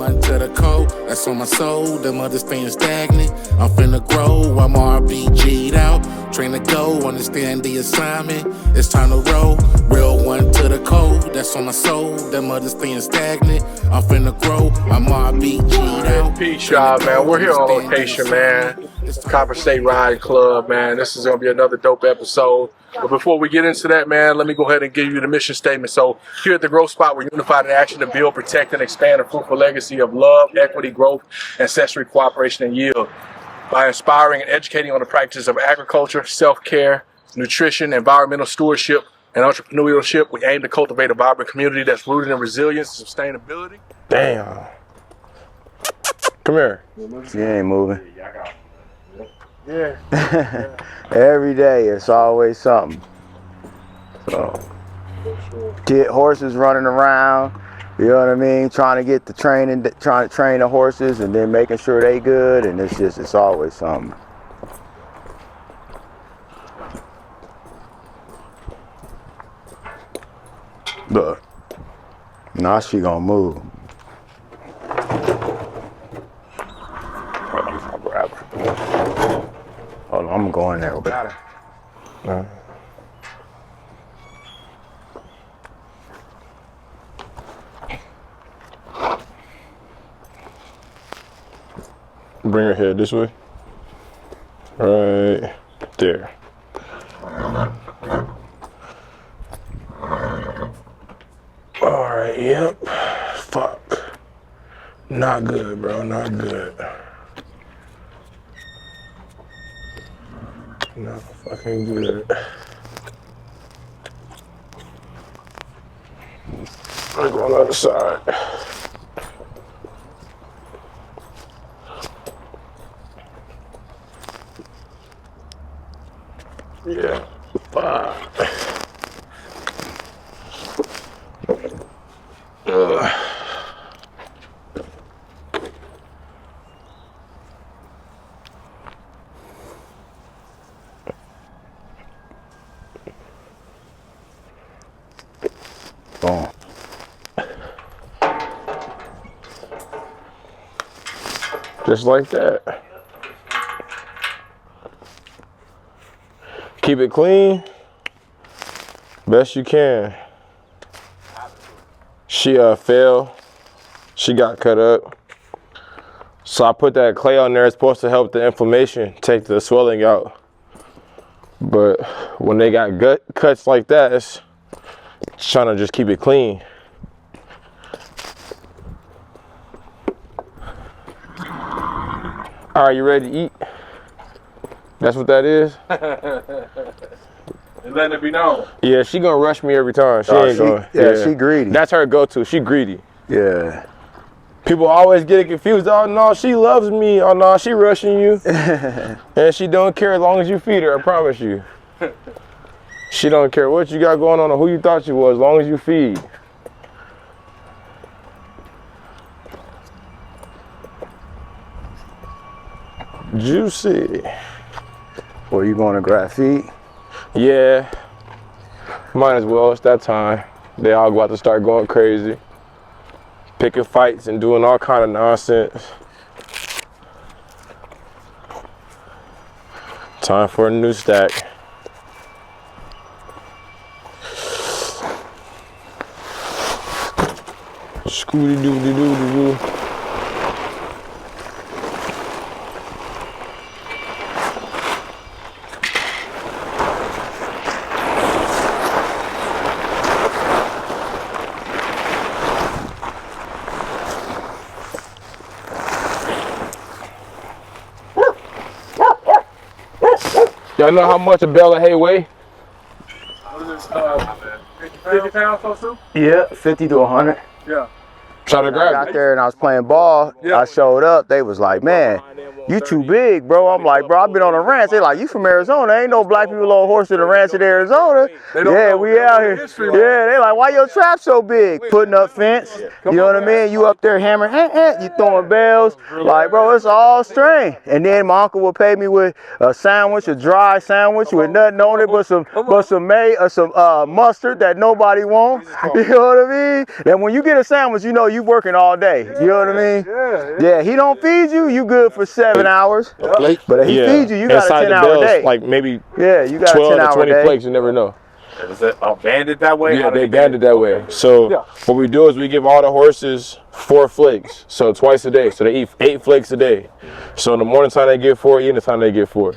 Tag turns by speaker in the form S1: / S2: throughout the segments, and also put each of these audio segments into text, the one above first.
S1: one to the code, that's on my soul. The mother staying stagnant. I'm finna grow, I'm RBG'd out. Train to go, understand the assignment. It's time to roll. Real one to the code, that's on my soul. The mother staying stagnant. I'm finna grow, I'm RBG'd out.
S2: Peace, y'all, man. We're here on location, man. Copper State Ride Club, man. This is gonna be another dope episode. But before we get into that, man, let me go ahead and give you the mission statement. So here at the Growth Spot, we're unified in action to build, protect, and expand a fruitful legacy of love, equity, growth, ancestry, cooperation, and yield. By inspiring and educating on the practice of agriculture, self-care, nutrition, environmental stewardship, and entrepreneurship, we aim to cultivate a vibrant community that's rooted in resilience and sustainability.
S3: Damn. Come here.
S4: You ain't moving.
S2: Yeah.
S4: Every day, it's always something. So, get horses running around. You know what I mean? Trying to get the training, trying to train the horses, and then making sure they good. And it's always something. Look, now she gonna move. I'll grab her. Hold on, I'm going there.
S3: Got her. Bring her head this way. Right there. Alright, yep. Fuck. Not good, bro. Not good. Not fucking good. I'm going on the other side. Yeah. Fuck.
S4: Boom.
S3: Just like that. Keep it clean, best you can. She fell, she got cut up. So I put that clay on there. It's supposed to help the inflammation, take the swelling out. But when they got gut cuts like that, it's trying to just keep it clean. All right, you ready to eat? That's what that is?
S2: And letting it be known.
S3: Yeah, she gonna rush me every time. She ain't going.
S4: Yeah, she greedy.
S3: That's her go-to. She greedy.
S4: Yeah.
S3: People always get confused. Oh no, she loves me. Oh no, she rushing you. And she don't care as long as you feed her, I promise you. She don't care what you got going on or who you thought you was, as long as you feed. Juicy.
S4: Well, you going to grab feet?
S3: Yeah. Might as well, it's that time. They all about to start going crazy. Picking fights and doing all kind of nonsense. Time for a new stack. Scooty-doo-doo-doo-doo-doo. Y'all know how much a bale of hay weigh?
S2: What is this, 50 pounds or so?
S4: Yeah, 50 to 100.
S2: Yeah.
S3: Try to
S4: I
S3: grab
S4: got
S3: it.
S4: there and I was playing ball.
S2: Yeah.
S4: I showed up. They was like, man, you too big, bro. I'm like, bro, I've been on a ranch. They like, you from Arizona? Ain't no black people on horse in a ranch in Arizona. Yeah, we out here. Yeah, they like, why your trap so big? Putting up fence. You know what I mean? You up there hammering, you throwing bells. Like, bro, it's all strain. And then my uncle would pay me with a sandwich, a dry sandwich with nothing on it but some mustard that nobody wants. You know what I mean? And when you get a sandwich, you know you working all day. You know what I mean? Yeah, he don't feed you, you good for 7 hours. But if he feeds you, you got a 10-hour day.
S3: Like maybe
S4: you got
S3: 12
S4: a 10-hour
S3: to 20
S4: day.
S3: plates, you never know.
S5: Was it banded that way?
S3: Yeah, they banded that way. So what we do is we give all the horses 4 flakes, so twice a day. So they eat 8 flakes a day. So in the morning time they get 4, evening time they get 4.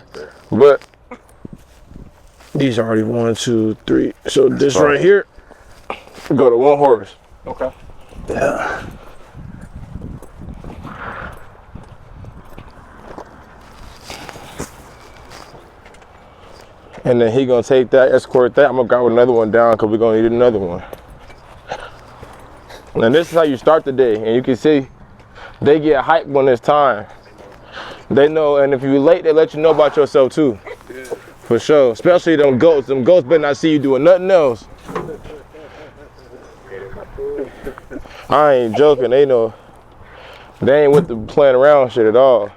S3: But these are already 1, 2, 3. So this right here go to 1 horse.
S2: Okay.
S4: Yeah.
S3: And then he gonna take that, escort that. I'm gonna grab another one down because we're gonna need another one. And this is how you start the day. And you can see they get hyped when it's time. They know, and if you're late, they let you know about yourself too. For sure. Especially them goats. Them goats better not see you doing nothing else. I ain't joking. They know. They ain't with the playing around shit at all.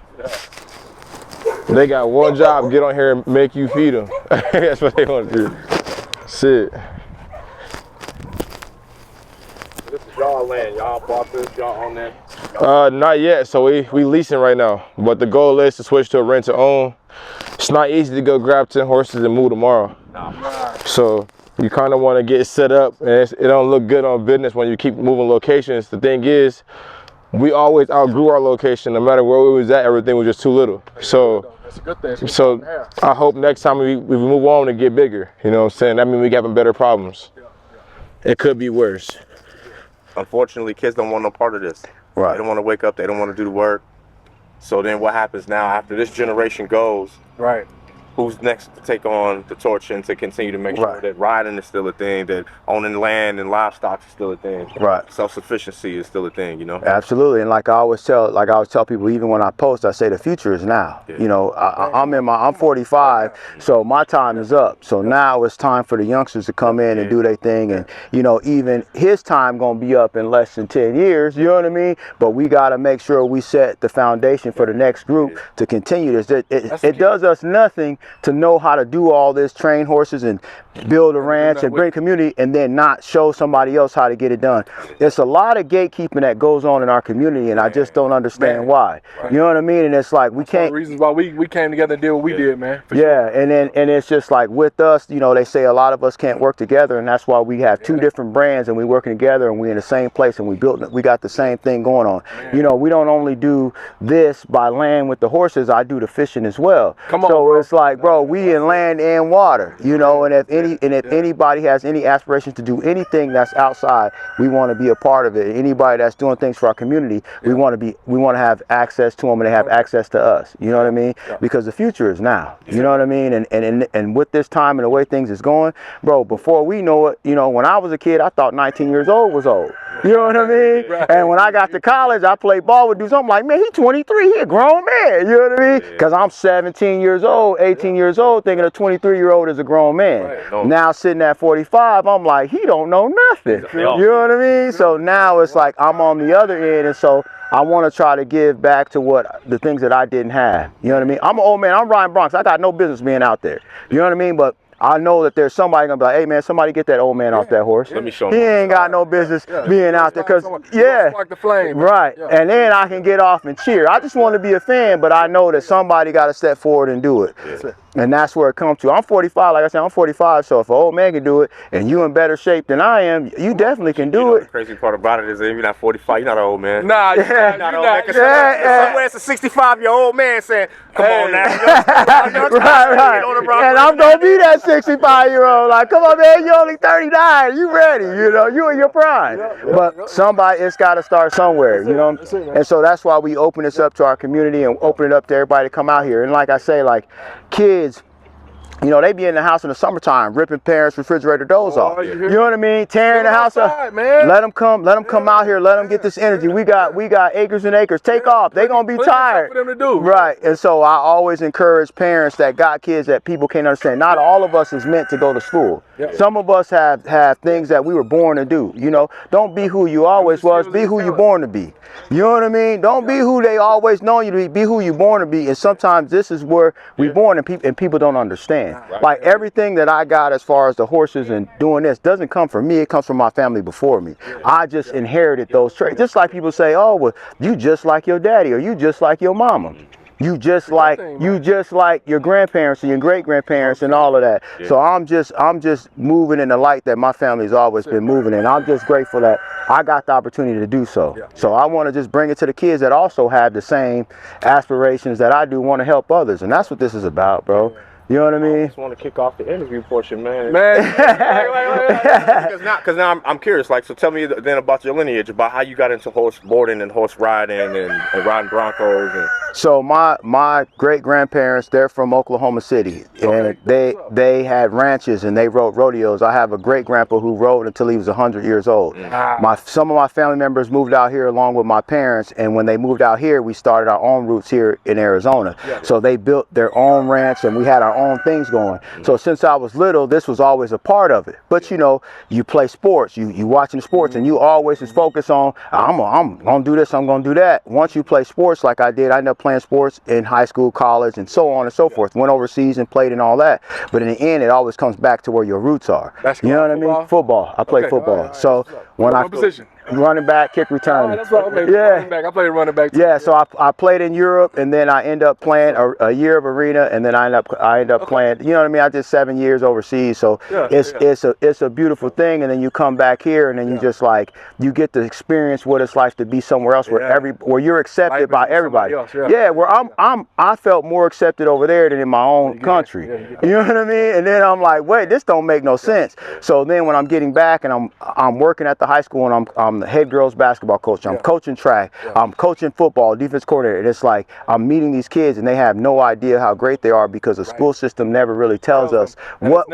S3: They got one job, get on here and make you feed them. That's what they want to do. Shit.
S5: This is y'all land. Y'all bought this. Y'all own that?
S3: Not yet. So we leasing right now. But the goal is to switch to a rent to own. It's not easy to go grab 10 horses and move tomorrow. So you kind of want to get set up, and it don't look good on business when you keep moving locations. The thing is, we always outgrew our location. No matter where we was at, everything was just too little. So
S2: that's a good thing.
S3: So I hope next time we move on and get bigger. You know what I'm saying? That means we having better problems. It could be worse.
S5: Unfortunately, kids don't want no part of this.
S4: Right.
S5: They don't want to wake up. They don't want to do the work. So then what happens now after this generation goes?
S2: Right.
S5: Who's next to take on the torch and to continue to make sure that riding is still a thing, that owning land and livestock is still a thing.
S4: Right.
S5: Self-sufficiency is still a thing, you know?
S4: Absolutely. And like I always tell people, even when I post, I say the future is now. Yeah. You know, I'm 45, so my time is up. So now it's time for the youngsters to come in and do their thing. And, you know, even his time gonna be up in less than 10 years, you know what I mean? But we gotta make sure we set the foundation for the next group to continue this. It does us nothing to know how to do all this, train horses and build a ranch and bring community, and then not show somebody else how to get it done. There's a lot of gatekeeping that goes on in our community, and I just don't understand why. You know what I mean? And it's like we can't.
S2: One of the reasons why we came together and did what we did, man.
S4: And it's just like with us, you know, they say a lot of us can't work together, and that's why we have 2 different brands, and we working together, and we in the same place, and we got the same thing going on. You know, we don't only do this by land with the horses. I do the fishing as well. So it's like, bro, we in land and water, you know, and if anybody has any aspirations to do anything that's outside, we want to be a part of it. Anybody that's doing things for our community, we want to have access to them, and they have access to us. You know what I mean? Because the future is now. You know what I mean? And with this time and the way things is going, bro, before we know it, you know, when I was a kid, I thought 19 years old was old. You know what I mean? And when I got to college, I played ball with dudes. I'm like, man, he's 23. He a grown man. You know what I mean? Because I'm 17 years old, 18 years old, thinking a 23-year-old is a grown man. Now sitting at 45, I'm like, he don't know nothing. You know what I mean? So now it's like I'm on the other end, and so I want to try to give back to the things that I didn't have. You know what I mean? I'm an old man. I'm riding Bronx. I got no business being out there. You know what I mean? But I know that there's somebody gonna be like, hey man, somebody get that old man off that horse.
S5: Let me show him.
S4: He ain't got no business being out there, cause
S2: spark the flame.
S4: Right. And then I can get off and cheer. I just want to be a fan, but I know that somebody got to step forward and do it. And that's where it comes to. I'm 45, like I said, I'm 45, so if an old man can do it and you in better shape than I am, you definitely can do it.
S5: The crazy part about it is that if you're not 45, you're not an old man.
S2: Nah,
S5: you're not old man. Somewhere it's a 65-year-old man saying, come on now.
S4: Right. And I'm going to be that 65-year-old. Like, come on, man, you're only 39. You ready, you know, you in your prime. But somebody, it's got to start somewhere, you know. And so that's why we open this up to our community and open it up to everybody to come out here. And like I say, like, kids, You know, they be in the house in the summertime, ripping parents' refrigerator doors off. You know what I mean? Tearing the house up.
S2: Man.
S4: Let them come out here. Let them get this energy. We got acres and acres. Take off. They gonna be tired.
S2: For them to do.
S4: Right. And so I always encourage parents that got kids that people can't understand. Not all of us is meant to go to school. Some of us have things that we were born to do. You know, don't be who you always was. Be who you're born to be. You know what I mean? Don't be who they always know you to be. Be who you're born to be. And sometimes this is where we're born, and people don't understand. Like everything that I got as far as the horses and doing this doesn't come from me. It comes from my family before me. I just inherited those traits. Just like people say, oh, well, you just like your daddy, or you just like your mama. You just like your grandparents and your great-grandparents and all of that. So I'm just moving in the light that my family's always been moving in. I'm just grateful that I got the opportunity to do so. So I want to just bring it to the kids that also have the same aspirations that I do, want to help others. And that's what this is about, bro. You know what I mean?
S5: I just want to kick off the interview portion, man. Because now I'm curious. Like, so tell me then about your lineage, about how you got into horse boarding and horse riding and riding broncos. And...
S4: So my great grandparents, they're from Oklahoma City, and they had ranches and they rode rodeos. I have a great grandpa who rode until he was 100 years old. Some of my family members moved out here along with my parents, and when they moved out here, we started our own roots here in Arizona. So they built their own ranch, and we had our own things going. So since I was little, this was always a part of it. But you know, you play sports, you watching sports, and you always is focused on I'm gonna do this, I'm gonna do that. Once you play sports like I did, I ended up playing sports in high school, college, and so on and so forth. Went overseas and played and all that. But in the end, it always comes back to where your roots are. You know what I mean? Football. I play football. So when I
S2: position?
S4: Running back, kick return.
S2: That's what running back. I played running back too.
S4: Yeah, so I played in Europe, and then I end up playing a year of arena, and then I end up playing. You know what I mean? I did 7 years overseas, so it's a beautiful thing. And then you come back here, and then you just like you get to experience what it's like to be somewhere else where you're accepted by everybody. Where I felt more accepted over there than in my own country. You know what I mean? And then I'm like, wait, this don't make no sense. So then when I'm getting back and I'm working at the high school, and I'm the head girls basketball coach. I'm coaching track. I'm coaching football, defense coordinator. And it's like I'm meeting these kids, and they have no idea how great they are because the school system never really tells us what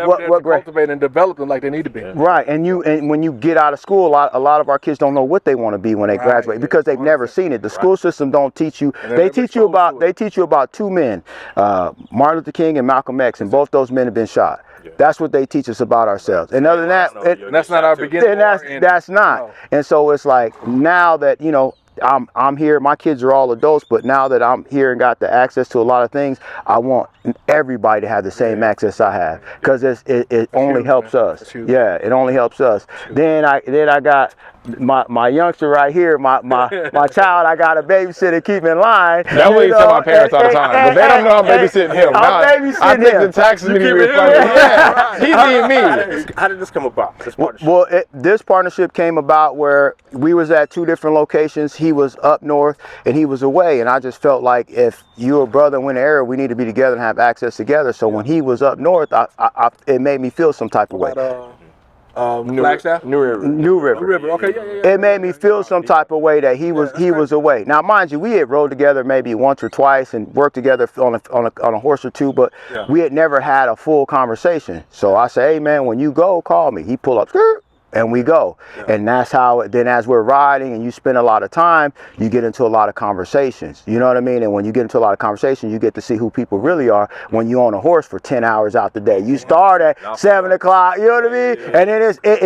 S4: great.
S2: Cultivate and develop them like they need to be.
S4: Right, and when you get out of school, a lot of our kids don't know what they want to be when they graduate because they've never seen it. The school system don't teach you. They teach you about two men, Martin Luther King and Malcolm X, and both those men have been shot. That's what they teach us about ourselves. And other than that,
S2: that's not our beginning.
S4: That's not. And so it's like now that, you know, I'm here, my kids are all adults, but now that I'm here and got the access to a lot of things, I want everybody to have the same access I have, because it only helps us. Yeah, it only helps us. Then I got my youngster right here, my child. I got to babysit and keep in line.
S3: That's what you tell my parents all the time, but they don't know I'm babysitting him. I think the taxes need to be refunded. He need me.
S5: How did this come about? This partnership?
S4: Well, this partnership came about where we was at 2 different locations. He was up north and he was away, and I just felt like if you a brother win an area, we need to be together and have access together. So when he was up north, it made me feel some type of way.
S2: Flagstaff?
S4: New River.
S2: Okay,
S4: It made me feel some type of way that he was away. Now, mind you, we had rode together maybe once or twice and worked together on a horse or two, but we had never had a full conversation. So I say, hey man, when you go, call me. He pull up, and we go. And that's how, then as we're riding and you spend a lot of time, you get into a lot of conversations. You know what I mean? And when you get into a lot of conversations, you get to see who people really are when you're on a horse for 10 hours out the day. You start at 7 o'clock, you know what I mean? And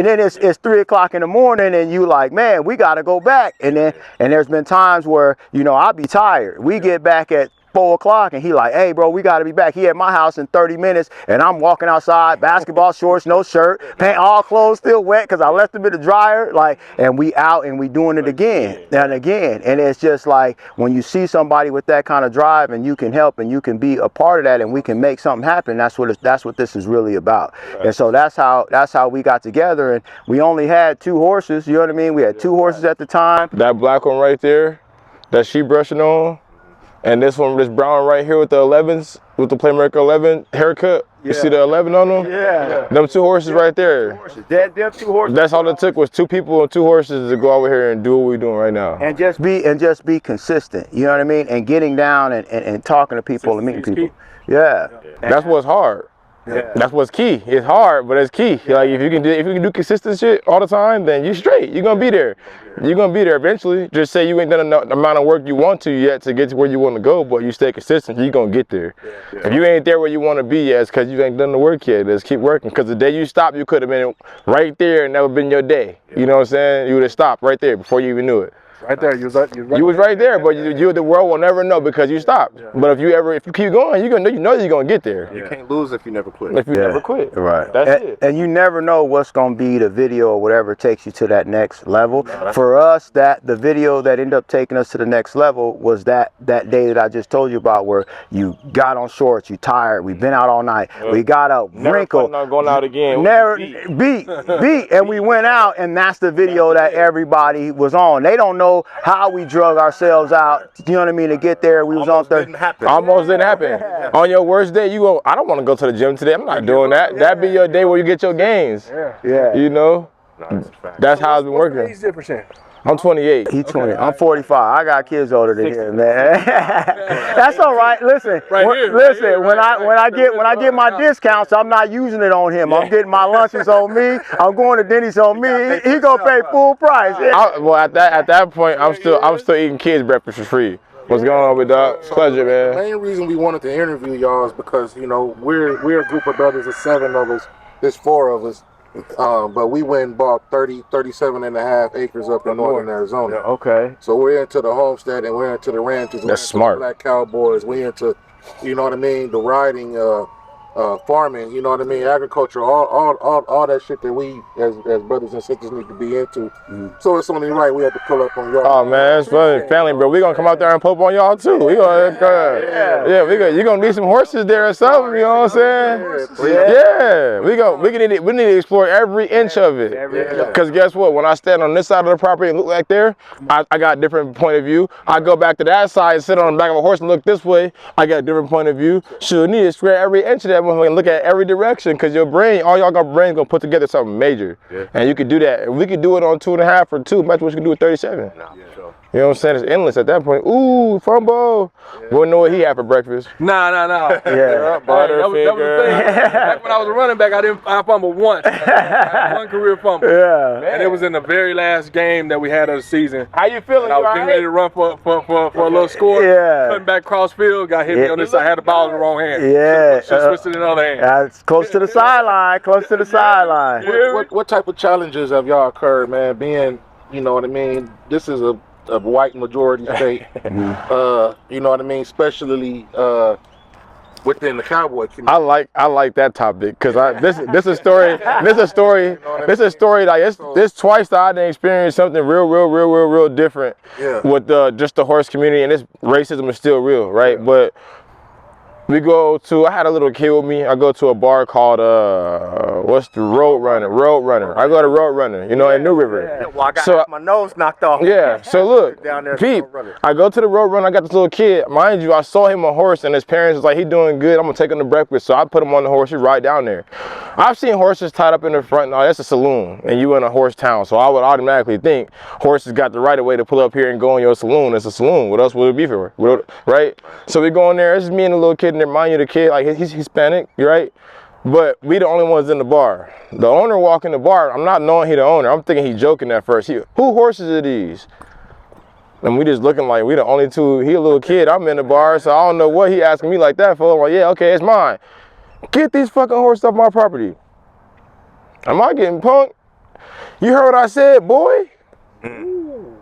S4: then it's 3 o'clock in the morning, and you like, man, we got to go back. And there's been times where, you know, I'll be tired. We get back at 4 o'clock, and he like, hey bro, we got to be back. He at my house in 30 minutes, and I'm walking outside, basketball shorts, no shirt, pant, all clothes still wet because I left them in the dryer, like, and we out and we doing it again and again. And it's just like when you see somebody with that kind of drive, and you can help and you can be a part of that, and we can make something happen. That's what this is really about. And so that's how we got together. And we only had 2 horses, you know what I mean? We had 2 horses at the time.
S3: That black one right there, that she brushing on. And this brown right here with the 11s, with the Playmaker 11 haircut. You see the 11 on them?
S4: Yeah.
S3: Them 2 horses right there.
S4: Them 2 horses.
S3: That's all it took was 2 people and 2 horses to go over here and do what we're doing right now.
S4: And just be consistent. You know what I mean? And getting down and talking to people and meeting people. Yeah.
S3: That's what's hard.
S4: Yeah.
S3: That's what's key. It's hard, but it's key. Like if you can do consistent shit all the time, then you straight. You're gonna be there. You're gonna be there eventually. Just say you ain't done the amount of work you want to yet to get to where you want to go, but you stay consistent, you're gonna get there. If you ain't there where you want to be yet, it's because you ain't done the work yet. Just keep working. Because the day you stop, you could have been right there and that would have been your day. You know what I'm saying? You would have stopped right there before you even knew it.
S2: Right there, you was
S3: right there, but the world will never know because you stopped. But if you keep going, you know you're gonna get there.
S5: You can't lose if you never quit.
S3: If you never quit,
S4: right?
S3: That's it.
S4: And you never know what's gonna be the video or whatever takes you to that next level. For us, the video that ended up taking us to the next level was that day that I just told you about, where you got on shorts, you tired, we've been out all night, we got a wrinkle,
S3: not going out again.
S4: Never beat, and we went out, and that's the video that everybody was on. They don't know how we drug ourselves out, you know what I mean, to get there. We was on there.
S3: Almost didn't happen. On your worst day, you go, I don't want to go to the gym today. I'm not doing that. That'd be your day where you get your gains.
S4: Yeah.
S3: You know? That's how it's been working.
S2: What's the age difference?
S3: I'm 28.
S4: He's 20. I'm 45. I got kids older than him, man. That's all right. Listen, when I get my discounts, I'm not using it on him. I'm getting my lunches on me. I'm going to Denny's on me. He gonna pay full price.
S3: Well, at that point, I'm still eating kids breakfast for free. What's going on with Doc? Pleasure, man.
S1: The main reason we wanted to interview y'all is because we're a group of brothers. There's 7 of us. There's 4 of us. But we went and bought 37 and a half acres up in northern Arizona.
S4: Okay.
S1: So we're into the homestead and we're into the ranches.
S3: That's smart.
S1: The black Cowboys. We into, you know what I mean, the riding, farming, you know what I mean, agriculture, all that shit that we as brothers and sisters need to be into. So it's only right we have to pull up on y'all.
S3: Oh man, it's funny, family, bro. We gonna come out there and poke on y'all too. We gonna, you gonna need some horses there or something. You know what I'm saying? Yeah, we need to explore every inch of it. Cause guess what? When I stand on this side of the property and look like there, I got a different point of view. I go back to that side and sit on the back of a horse and look this way. I got a different point of view. Should need to square every inch of that. And look at every direction, because your brain, all y'all got brains gonna put together something major. And you could do that. And we could do it on 2.5 or 2. Imagine what you can do with 37. You know what I'm saying? It's endless at that point. Ooh, fumble. Wouldn't know what he had for breakfast.
S2: Nah.
S3: Yeah.
S2: That was the thing. Back when I was a running back, I fumbled once. I had 1 career fumble.
S4: Yeah.
S2: And it was in the very last game that we had of the season.
S3: How you feeling?
S2: And I was getting ready to run for a little score.
S4: Yeah.
S2: Cutting back cross field, got hit me on this side. I had the ball in the wrong hand.
S4: Yeah.
S2: Should have switched it in the other hand.
S4: That's close to the sideline. Close to the sideline.
S1: What type of challenges have y'all occurred, man? Being, you know what I mean, this is a white majority state. You know what I mean, especially within the Cowboy community.
S3: I like that topic, because this is a story. Like this twice that I didn't experience something real different with just the horse community, and this racism is still real, right? But we go to, I had a little kid with me. I go to a bar called, what's the Road Runner? I go to Road Runner, in New River.
S5: Well, I got my nose knocked off.
S3: Yeah, so look,
S5: down there,
S3: Pete, I go to the Road Runner. I got this little kid. Mind you, I saw him on a horse, and his parents was like, he doing good. I'm going to take him to breakfast. So I put him on the horse. He ride down there. I've seen horses tied up in the front. No, that's a saloon, and you in a horse town. So I would automatically think horses got the right of way to pull up here and go in your saloon. It's a saloon. What else would it be for? Right? So we go in there. This is me and the little kid. And mind you, the kid, like, he's Hispanic, right? But we the only ones in the bar. The owner walk in the bar, I'm not knowing he the owner. I'm thinking he joking at first. Who horses are these? And we just looking like we the only 2. He a little kid, I'm in the bar, so I don't know what he asking me like that for. I'm like, yeah, okay, it's mine. Get these fucking horses off my property. Am I getting punked? You heard what I said, boy? Come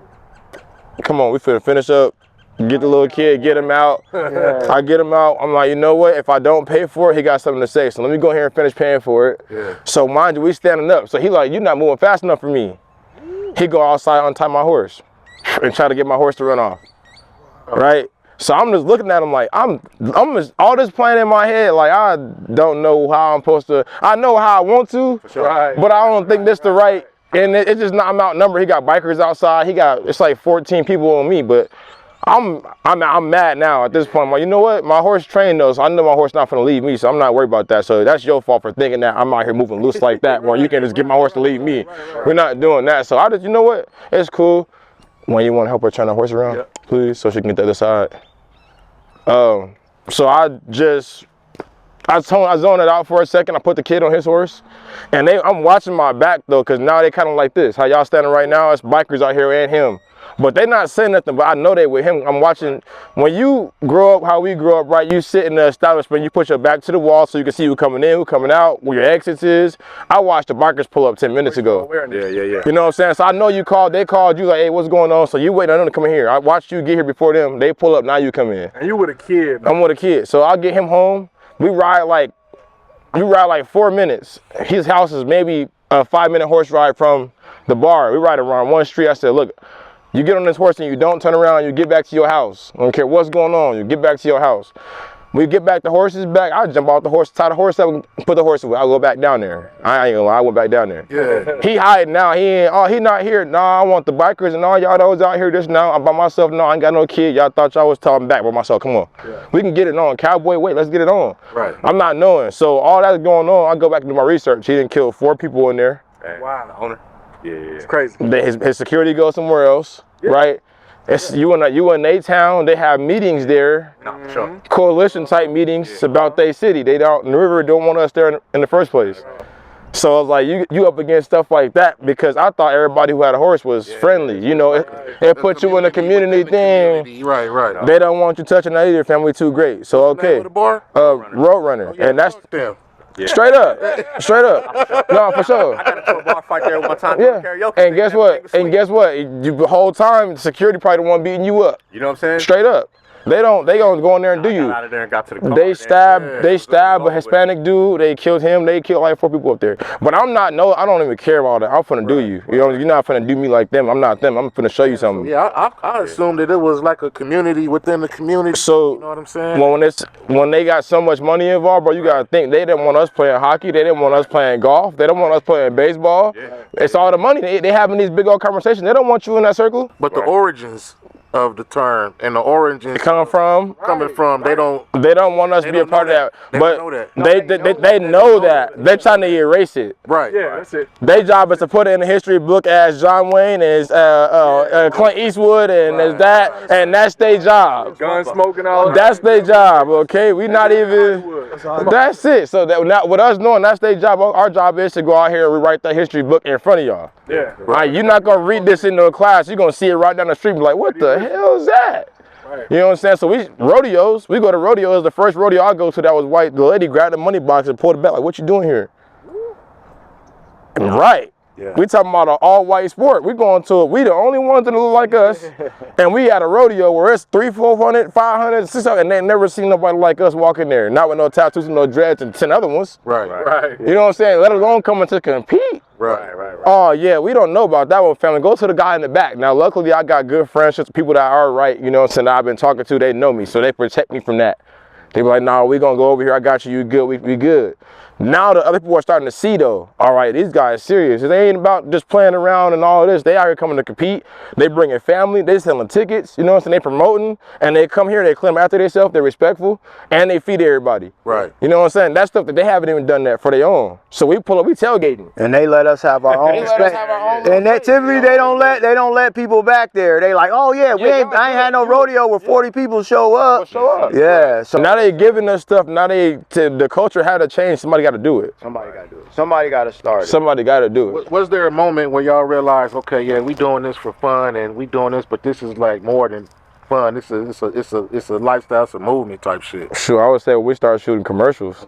S3: on, we finna finish up. Get the little kid, get him out. I get him out. I'm like, you know what? If I don't pay for it, he got something to say. So let me go here and finish paying for it. So mind you, we standing up. So he like, you're not moving fast enough for me. He go outside, untie my horse, and try to get my horse to run off. Right? So I'm just looking at him like, I'm just, all this playing in my head, like, I don't know how I'm supposed to. I know how I want to, but I don't think this the right. And it's just not, I'm outnumbered. He got bikers outside. It's like 14 people on me, but I'm mad now at this point. I'm like, you know what? My horse trained though, so I know my horse not gonna leave me, so I'm not worried about that. So that's your fault for thinking that I'm out here moving loose like that, where you can just get my horse to leave me. We're not doing that. So I just, you know what? It's cool. When you want to help her turn the horse around, please, so she can get the other side. So I just I zoned it out for a second. I put the kid on his horse, and I'm watching my back though, because now they kind of like this. How y'all standing right now? It's bikers out here and him, but they not saying nothing. But I know they with him. I'm watching. When you grow up, how we grew up, right? You sit in the establishment, you put your back to the wall so you can see who coming in, who coming out, where your exits is. I watched the bikers pull up 10 minutes ago.
S5: Yeah.
S3: You know what I'm saying? So I know you called. They called you like, hey, what's going on? So you waiting on them to come in here. I watched you get here before them. They pull up. Now you come in.
S2: And you with a kid, man.
S3: I'm with a kid. So I'll get him home. We ride like 4 minutes. His house is maybe a 5-minute horse ride from the bar. We ride around one street. I said, look, you get on this horse and you don't turn around, you get back to your house. I don't care what's going on, you get back to your house. We get back, the horse is back. I jump off the horse, tie the horse up, and put the horse away. I'll go back down there. I ain't gonna lie, I went back down there.
S2: Yeah.
S3: He hiding now. He not here. Nah, I want the bikers and all y'all that was out here just now. I'm by myself. No, I ain't got no kid. Y'all thought y'all was talking back by myself. Come on. Yeah. We can get it on. Cowboy, wait, let's get it on.
S2: Right.
S3: I'm not knowing. So all that's going on, I go back and do my research. He didn't kill 4 people in there.
S2: Wow.
S5: The owner. Yeah.
S2: It's crazy.
S3: His security goes somewhere else, right? It's you in A-Town. They have meetings there,
S5: Sure.
S3: coalition type meetings about their city. They don't, the river don't want us there in the first place. So I was like, you up against stuff like that, because I thought everybody who had a horse was friendly. You know, it put you in a community thing.
S2: Right.
S3: They don't want you touching that either. Family too great. So okay, Roadrunner, and that's
S2: them.
S5: Yeah.
S3: straight up. No, for sure.
S5: I got into a bar fight there one time.
S3: Yeah.
S5: Karaoke.
S3: And guess what? You the whole time security probably the one beating you up.
S5: You know what I'm saying?
S3: Straight up. They gonna go in there and do
S5: I
S3: you.
S5: got out of there and got to the car.
S3: They stabbed a Hispanic dude. They killed him. They killed like 4 people up there. But I don't even care about that. I'm finna do you. You know, you're not finna do me like them. I'm not them. I'm finna show you something.
S1: Yeah, I assumed that it was like a community within the community.
S3: So
S1: you know what I'm saying?
S3: when they got so much money involved, bro, you gotta think they didn't want us playing hockey. They didn't want us playing golf. They don't want us playing baseball. Yeah. It's all the money. They having these big old conversations. They don't want you in that circle.
S1: But the origins of the term and the origins
S3: coming from
S1: they don't
S3: want us to be a part of that.
S1: They
S3: But
S1: don't know that.
S3: they know that. They're trying to erase it.
S1: Right.
S2: Yeah, that's it.
S3: Their job is to put it in the history book as John Wayne, as Clint Eastwood, and as that, and that's their job.
S2: Gun smoking all that.
S3: That's their job, okay? We not even. That's it. So that now, with us knowing that's their job, our job is to go out here and rewrite that history book in front of y'all.
S2: Yeah.
S3: Right. You're not gonna read this into a class. You're gonna see it right down the street, and be like, what the hell is that?
S2: Right.
S3: You know what I'm saying? So we go to rodeos. The first rodeo I go to that was white. The lady grabbed the money box and pulled it back. Like, what you doing here? Right.
S2: Yeah.
S3: We talking about an all-white sport. We going to it. We the only ones that look like us. And we at a rodeo where it's 300, 400, 500, 600, and they never seen nobody like us walk in there. Not with no tattoos and no dreads and 10 other ones.
S2: Right.
S3: You know what I'm saying? Let alone coming to compete.
S2: Right.
S3: Oh yeah, we don't know about that one, family. Go to the guy in the back. Now, luckily, I got good friendships, people that are right, you know what I'm saying, that I've been talking to, they know me, so they protect me from that. They be like, nah, we gonna go over here, I got you, you good, we good. Now the other people are starting to see though, all right, these guys serious. They ain't about just playing around and all of this. They out here coming to compete. They bringing family, they selling tickets, you know what I'm saying, they promoting, and they come here, they claim after themselves, they're respectful, and they feed everybody.
S1: Right.
S3: You know what I'm saying? That's stuff that they haven't even done that for their own. So we pull up, we tailgating.
S4: And they let us have our own space. And that typically they don't let people back there. They like, oh yeah, I ain't had no rodeo where 40 people show up. Yeah. So
S3: now they giving us stuff. Now the culture had to change. Somebody got to do it.
S4: somebody got to do it. Somebody got to start it.
S3: Somebody got to do it.
S1: Was there a moment where y'all realized, okay, yeah, we doing this for fun and we doing this, but this is like more than fun. It's a lifestyle, it's a movement type shit.
S3: Sure, I would say we start shooting commercials.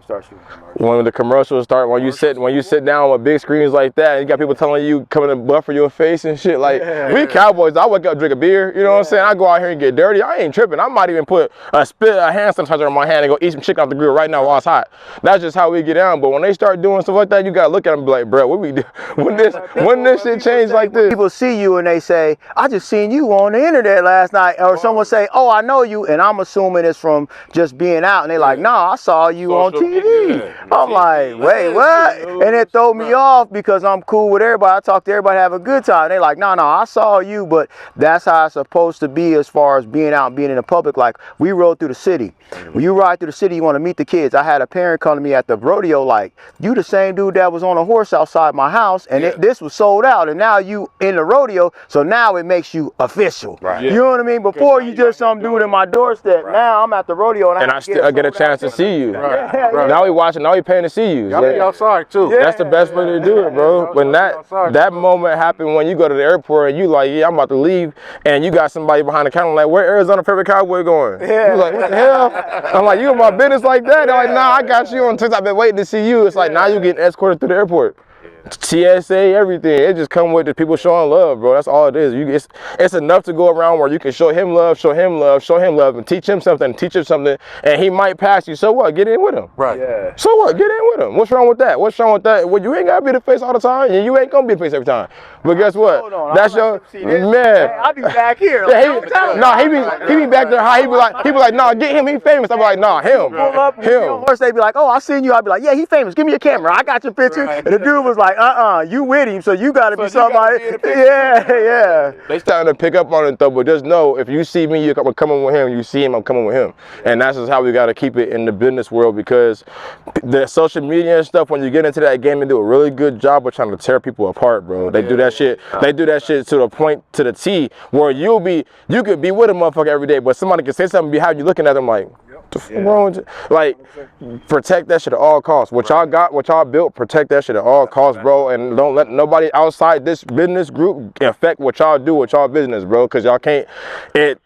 S3: When the commercials start, when you sit down with big screens like that, and you got people telling you coming to buffer your face and shit. Like we Cowboys, I wake up, drink a beer. You know what I'm saying? I go out here and get dirty. I ain't tripping. I might even put a hand sanitizer on my hand and go eat some chicken off the grill right now while it's hot. That's just how we get down. But when they start doing stuff like that, you gotta look at them and be like, bro, what we do? When this shit change like this?
S4: People see you and they say, I just seen you on the internet last night, or someone say, oh, I know you, and I'm assuming it's from just being out, and they like, nah, I saw you on TV. I'm like, wait, what? And it throw me off because I'm cool with everybody. I talk to everybody, have a good time. They like, no, I saw you, but that's how it's supposed to be as far as being out and being in the public. Like, we rode through the city. When you ride through the city, you want to meet the kids. I had a parent come to me at the rodeo like, you the same dude that was on a horse outside my house, and this was sold out, and now you in the rodeo, so now it makes you official. Right. You know what I mean? Before before you just some dude in my doorstep. Now I'm at the rodeo and
S3: I get a chance to see you.
S2: Right.
S3: Now we watching. Now we paying to see you.
S2: Y'all be outside too.
S3: That's the best way to do it, bro. When that moment happened when you go to the airport and you like, yeah, I'm about to leave, and you got somebody behind the counter like, where Arizona favorite Cowboy going?
S4: Yeah.
S3: You like, what the hell? I'm like, you in my business like that? They're like, nah, I got you on Twitter. I've been waiting to see you. It's like now you getting escorted through the airport. TSA, everything. It just come with the people showing love, bro. That's all it is. It's enough to go around where you can show him love, and teach him something, and he might pass you. So what? Get in with him.
S2: Right.
S4: Yeah.
S3: So what? Get in with him. What's wrong with that? Well, you ain't gotta be the face all the time, and you ain't gonna be the face every time. But guess what?
S4: Hold on,
S3: That's your man.
S4: Hey, I'll be back here.
S3: Yeah, he be back there high. He be like, nah, get him. He famous. I be like, nah, him.
S4: Pull up,
S3: Him.
S4: horse, they be like, oh, I seen you. I be like, yeah, he famous. Give me your camera. I got your picture. And the dude was like, you with him, so you gotta be somebody. Yeah.
S3: They starting to pick up on it though, but just know if you see me, you're coming with him. You see him, I'm coming with him. And that's just how we gotta keep it in the business world, because the social media and stuff, when you get into that game, they do a really good job of trying to tear people apart, bro. They do that shit. They do that shit to the point, to the T, where you could be with a motherfucker every day, but somebody can say something behind you looking at them like, what the fuck wrong with you? Like, protect that shit at all costs. What y'all got, what y'all built, protect that shit at all costs, bro. And don't let nobody outside this business group affect what y'all do with y'all business, bro. Cause y'all can't,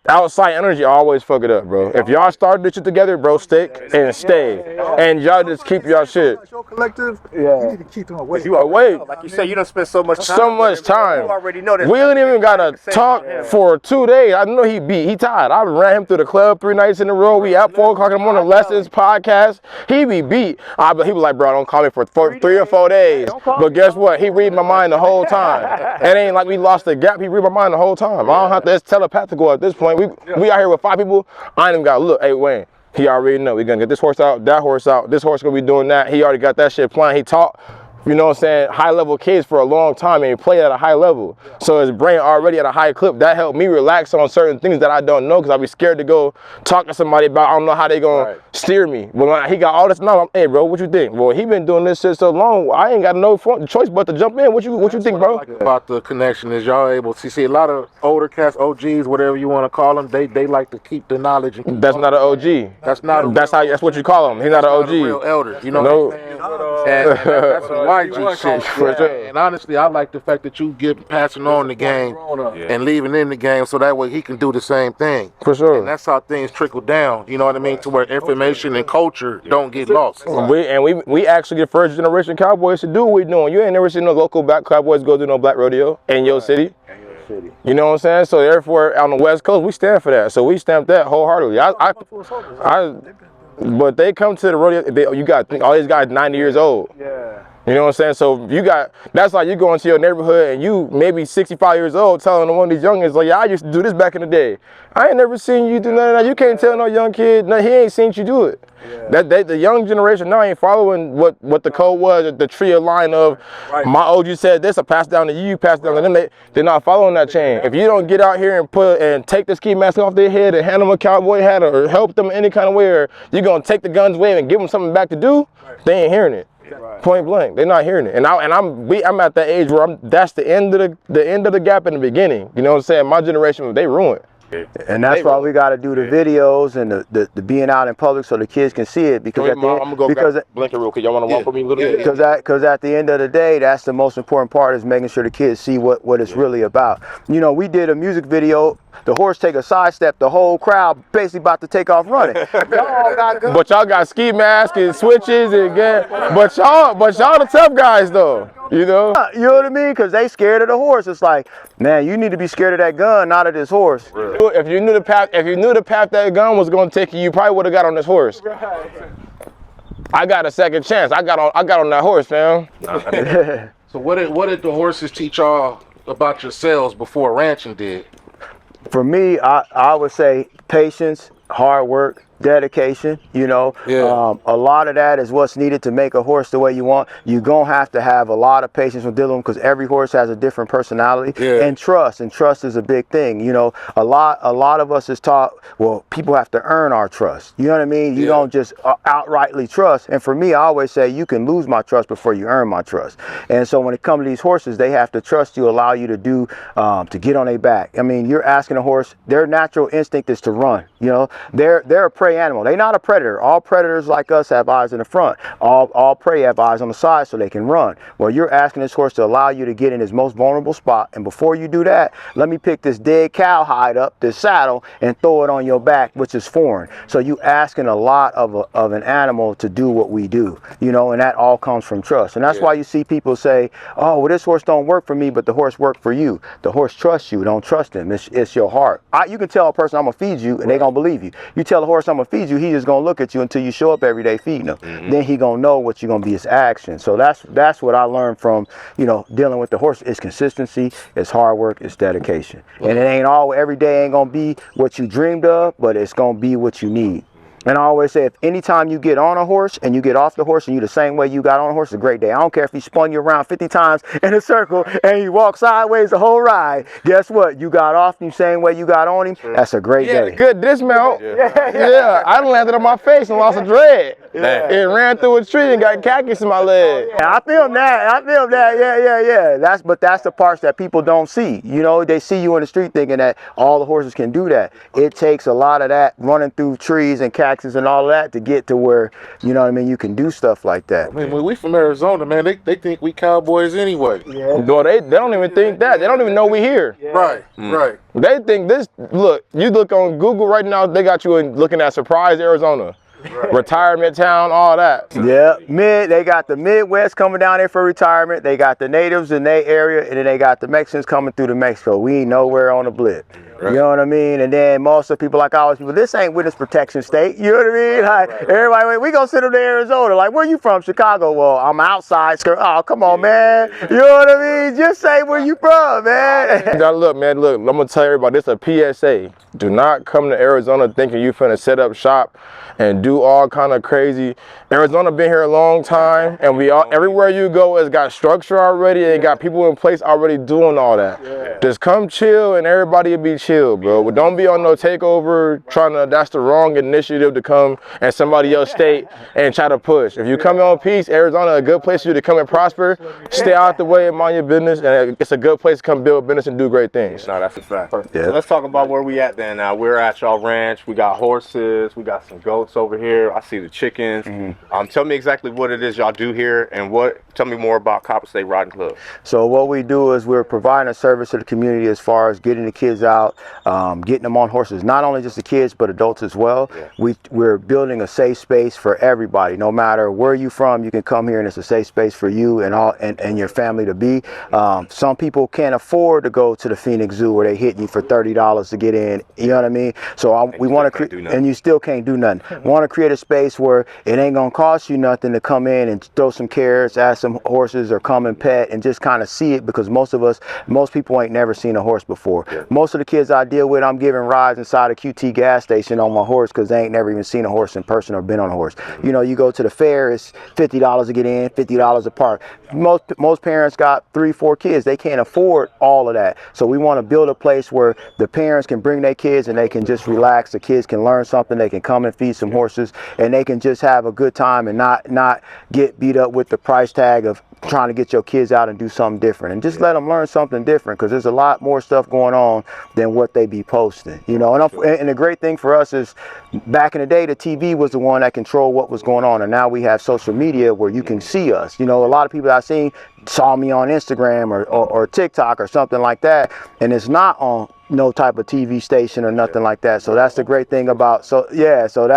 S3: outside energy always fuck it up, bro. If y'all started this shit together, bro, stick and stay. And y'all just keep y'all shit.
S6: Your collective,
S4: Yeah.
S6: you need to keep them away.
S5: You
S3: Away.
S5: Like you said, you don't spend so much time.
S3: So much time.
S5: You already know that.
S3: We ain't even gotta talk for 2 days. I know he tired. I ran him through the club 3 nights in a row. We at 4 o'clock in the morning, lessons, podcast. He be beat. He was like, bro, don't call me for 3 or 4 days. But guess what? He read my mind the whole time. It ain't like we lost the gap. He read my mind the whole time. I don't have to. It's telepathical at this point. We out here with 5 people. I ain't even got to look. Hey, Wayne. He already know we gonna get this horse out, that horse out. This horse gonna be doing that. He already got that shit planned. He taught, you know what I'm saying, high level kids for a long time, and he played at a high level. So his brain already at a high clip. That helped me relax on certain things that I don't know, because I be scared to go talk to somebody about, I don't know how they gonna steer me. But when he got all this knowledge, hey bro, what you think? Well, he been doing this shit so long, I ain't got no choice but to jump in. What you think, bro?
S2: What I like about the connection is y'all able to see a lot of older cats, OGs, whatever you want to call them. They like to keep the knowledge. And
S3: That's not an OG. That's what you call him. He's not an OG.
S2: A real elder, you know
S3: No.
S2: what I'm saying? And that's some YG shit.
S3: For sure.
S2: And honestly, I like the fact that you passing on the game and leaving in the game, so that way he can do the same thing.
S3: For sure.
S2: And that's how things trickle down. You know what I mean? To where information and culture don't get lost.
S3: We actually the first generation Cowboys to do what we doing. You ain't never seen no local black Cowboys go do no black rodeo in your city. You know what I'm saying? So therefore, on the West Coast, we stand for that. So we stamp that wholeheartedly. But they come to the rodeo. You got all these guys 90 years old.
S4: Yeah.
S3: You know what I'm saying? So that's like you go into your neighborhood and you maybe 65 years old telling one of these youngins like, yeah, I used to do this back in the day. I ain't never seen you do none of that. You can't tell no young kid, he ain't seen you do it. Yeah. The young generation now ain't following what the code was, the tree of line of my OG said this, I pass down to you, pass down to them. They're not following that chain. If you don't get out here and take the ski mask off their head and hand them a cowboy hat or help them in any kind of way, or you're gonna take the guns away and give them something back to do, they ain't hearing it. Point blank, they're not hearing it, and I'm at that age where that's the end of the gap in the beginning. You know what I'm saying? My generation, they ruined.
S4: And that's why we got to do the videos and the being out in public so the kids can see it. Because
S3: I'm gonna go back, blink it real quick. Y'all want to walk with me a little bit?
S4: Because at the end of the day, that's the most important part, is making sure the kids see what it's really about. You know, we did a music video. The horse take a sidestep. The whole crowd basically about to take off running.
S3: But y'all got ski masks and switches and but y'all the tough guys though. You know?
S4: You know what I mean? Because they scared of the horse. It's like, man, you need to be scared of that gun, not of this horse.
S3: If you knew the path that gun was going to take you probably would have got on this horse. I got a second chance. I got on that horse, fam.
S2: So what did the horses teach y'all about yourselves before ranching did?
S4: For me, I would say patience, hard work, dedication, you know.
S2: Yeah.
S4: A lot of that is what's needed to make a horse the way you want. You're going to have a lot of patience with dealing with because every horse has a different personality.
S2: Yeah.
S4: And trust is a big thing. You know, a lot of us is taught, well, people have to earn our trust. You know what I mean? You don't just outrightly trust. And for me, I always say you can lose my trust before you earn my trust. And so when it comes to these horses, they have to trust you, allow you to do, to get on their back. I mean, you're asking a horse, their natural instinct is to run. You know, they're a prey animal. They're not a predator. All predators like us have eyes in the front. All prey have eyes on the side so they can run. Well, you're asking this horse to allow you to get in his most vulnerable spot. And before you do that, let me pick this dead cow hide up, this saddle, and throw it on your back, which is foreign. So you asking a lot of an animal to do what we do, you know, and that all comes from trust. And that's why you see people say, oh, well, this horse don't work for me, but the horse worked for you. The horse trusts you. Don't trust him. It's your heart. You can tell a person, I'm going to feed you, and they're going to believe you. You tell a horse, I'm going to feed you, he just going to look at you until you show up every day feeding him. Then he going to know what you're going to be, his action. So that's what I learned from, you know, dealing with the horse. It's consistency, it's hard work, it's dedication. And it ain't all, every day ain't going to be what you dreamed of, but it's going to be what you need. And I always say, if anytime you get on a horse and you get off the horse and you the same way you got on a horse, it's a great day. I don't care if he spun you around 50 times in a circle and you walk sideways the whole ride. Guess what? You got off the same way you got on him. That's a great day.
S3: Good dismount. Yeah, I landed on my face and lost a dread. It ran through a tree and got cactus in my leg.
S4: I feel that. Yeah. That's the parts that people don't see. You know, they see you in the street thinking that all the horses can do that. It takes a lot of that running through trees and cactus and all of that to get to where, you know what I mean, you can do stuff like that.
S1: I mean, when we from Arizona, man, they think we Cowboys anyway.
S3: Well, they don't even think that. They don't even know we here.
S1: Right.
S3: They think this, look, you look on Google right now, they got you looking at Surprise, Arizona. Retirement town, all that.
S4: Yeah, they got the Midwest coming down there for retirement. They got the natives in their area, and then they got the Mexicans coming through to Mexico. We ain't nowhere on the blip. You know what I mean? And then most of the people, like always, people, this ain't witness protection state. You know what I mean? Like everybody, we gonna send them to Arizona. Like, where you from? Chicago? Well, I'm outside. Oh, come on, man. You know what I mean? Just say where you from, man.
S3: Now look, man, I'm gonna tell everybody, this is a PSA. Do not come to Arizona thinking you finna set up shop and do all kind of crazy. Arizona been here a long time, and everywhere you go, it's got structure already, and it got people in place already doing all that. Just come chill, and everybody will be chill, bro. But don't be on no takeover that's the wrong initiative to come in somebody else's state and try to push. If you come on peace, Arizona a good place for you to come and prosper. Stay out the way and mind your business, and it's a good place to come build business and do great things.
S5: No, that's a fact. Yeah. So let's talk about where we at then. Now we're at y'all ranch. We got horses. We got some goats over here. I see the chickens. Tell me exactly what it is y'all do here, and tell me more about Copper State Riding Club.
S4: So what we do is we're providing a service to the community as far as getting the kids out, getting them on horses. Not only just the kids, but adults as well. We're building a safe space for everybody. No matter where you're from, you can come here, and it's a safe space for you and your family to be. Some people can't afford to go to the Phoenix Zoo where they hit you for $30 to get in. You know what I mean? So we want to create, and you still can't do nothing. We want to create a space where it ain't gonna cost you nothing to come in and throw some carrots, add some horses, or come and pet and just kind of see it, because most people ain't never seen a horse before. Most of the kids I deal with, I'm giving rides inside a QT gas station on my horse because they ain't never even seen a horse in person or been on a horse. You know, you go to the fair, it's $50 to get in, $50 a park. Most parents got 3-4 kids. They can't afford all of that. So we want to build a place where the parents can bring their kids and they can just relax. The kids can learn something. They can come and feed some horses, and they can just have a good time and not get beat up with the price tag of trying to get your kids out and do something different, and just let them learn something different, because there's a lot more stuff going on than what they be posting, you know. And the great thing for us is, back in the day, the TV was the one that controlled what was going on, and now we have social media where you can see us. You know, a lot of people I've seen saw me on Instagram or TikTok or something like that, and it's not on no type of TV station or nothing like that. So that's the great thing about, so that's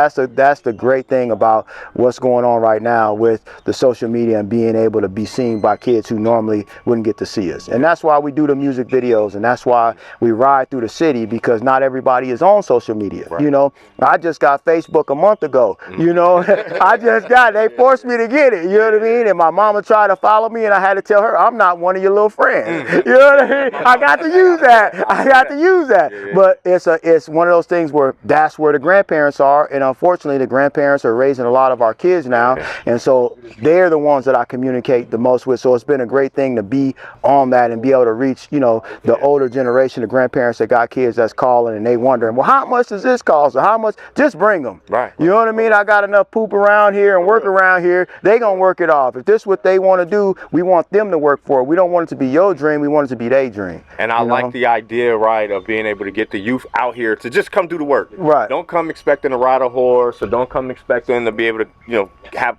S4: the great thing about what's going on right now with the social media and being able to be seen by kids who normally wouldn't get to see us. And that's why we do the music videos, and that's why we ride through the city, because not everybody is on social media. You know, I just got Facebook a month ago, you know. They forced me to get it, you know what I mean? And my mama tried to follow me, and I had to tell her, I'm not one of your little friends. You know what I mean? I got to use that. use that. But it's one of those things where that's where the grandparents are, and unfortunately the grandparents are raising a lot of our kids now, and so they're the ones that I communicate the most with. So it's been a great thing to be on that and be able to reach, you know, the older generation, the grandparents that got kids that's calling and they wondering, well, how much does this cost, or how much? Just bring them.
S5: Right.
S4: You know what I mean? I got enough poop around here and work around here. They gonna work it off. If this is what they want to do, we want them to work for it. We don't want it to be your dream. We want it to be their dream.
S5: And I like the idea, right, of being able to get the youth out here to just come do the work.
S4: Right.
S5: Don't come expecting to ride a horse, or don't come expecting to be able to, you know,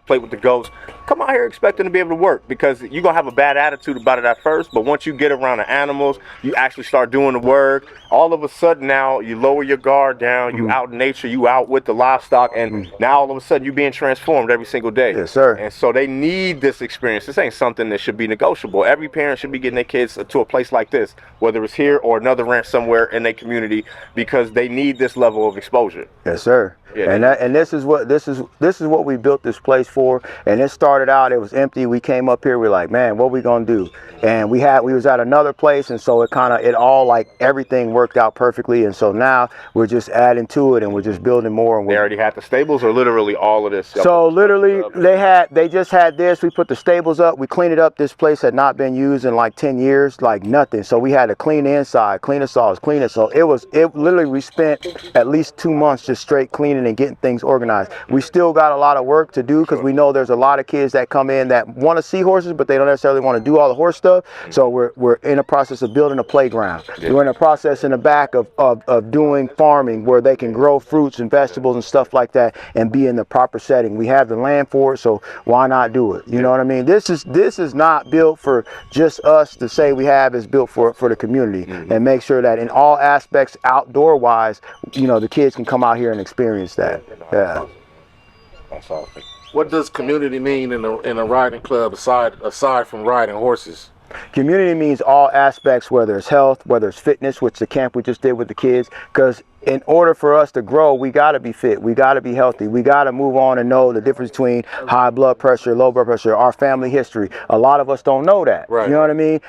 S5: play with the goats. Come out here expecting to be able to work, because you're gonna have a bad attitude about it at first, but once you get around the animals, you actually start doing the work. All of a sudden now you lower your guard down, you out in nature, you out with the livestock, and now all of a sudden you're being transformed every single day.
S4: Yes, sir.
S5: And so they need this experience. This ain't something that should be negotiable. Every parent should be getting their kids to a place like this, whether it's here or another ranch somewhere in their community, because they need this level of exposure.
S4: Yes, sir.
S5: Yeah.
S4: And this is what we built this place for. And it started out, it was empty. We came up here, we're like, man, what we gonna do? And we was at another place, and so it all like everything worked out perfectly. And so now we're just adding to it, and we're just building more. And
S5: they already had the stables, or literally all of this?
S4: So literally they just had this. We put the stables up, we cleaned it up. This place had not been used in like 10 years, like nothing. So we had to clean the inside, clean the saws, clean it. So it literally, we spent at least 2 months just straight cleaning and getting things organized. We still got a lot of work to do, because we know there's a lot of kids that come in that want to see horses, but they don't necessarily want to do all the horse stuff. So we're in the process of building a playground. We're in the process in the back of doing farming, where they can grow fruits and vegetables and stuff like that and be in the proper setting. We have the land for it, so why not do it? You know what I mean? This is not built for just us to say we have. It's built for the community, and make sure that in all aspects, outdoor wise, you know, the kids can come out here and experience that. Yeah.
S5: That's awesome.
S1: What does community mean in a riding club aside from riding horses?
S4: Community means all aspects, whether it's health, whether it's fitness, which the camp we just did with the kids, because in order for us to grow, we got to be fit, we got to be healthy, we got to move on and know the difference between high blood pressure, low blood pressure, our family history. A lot of us don't know that. Right. You know what I mean?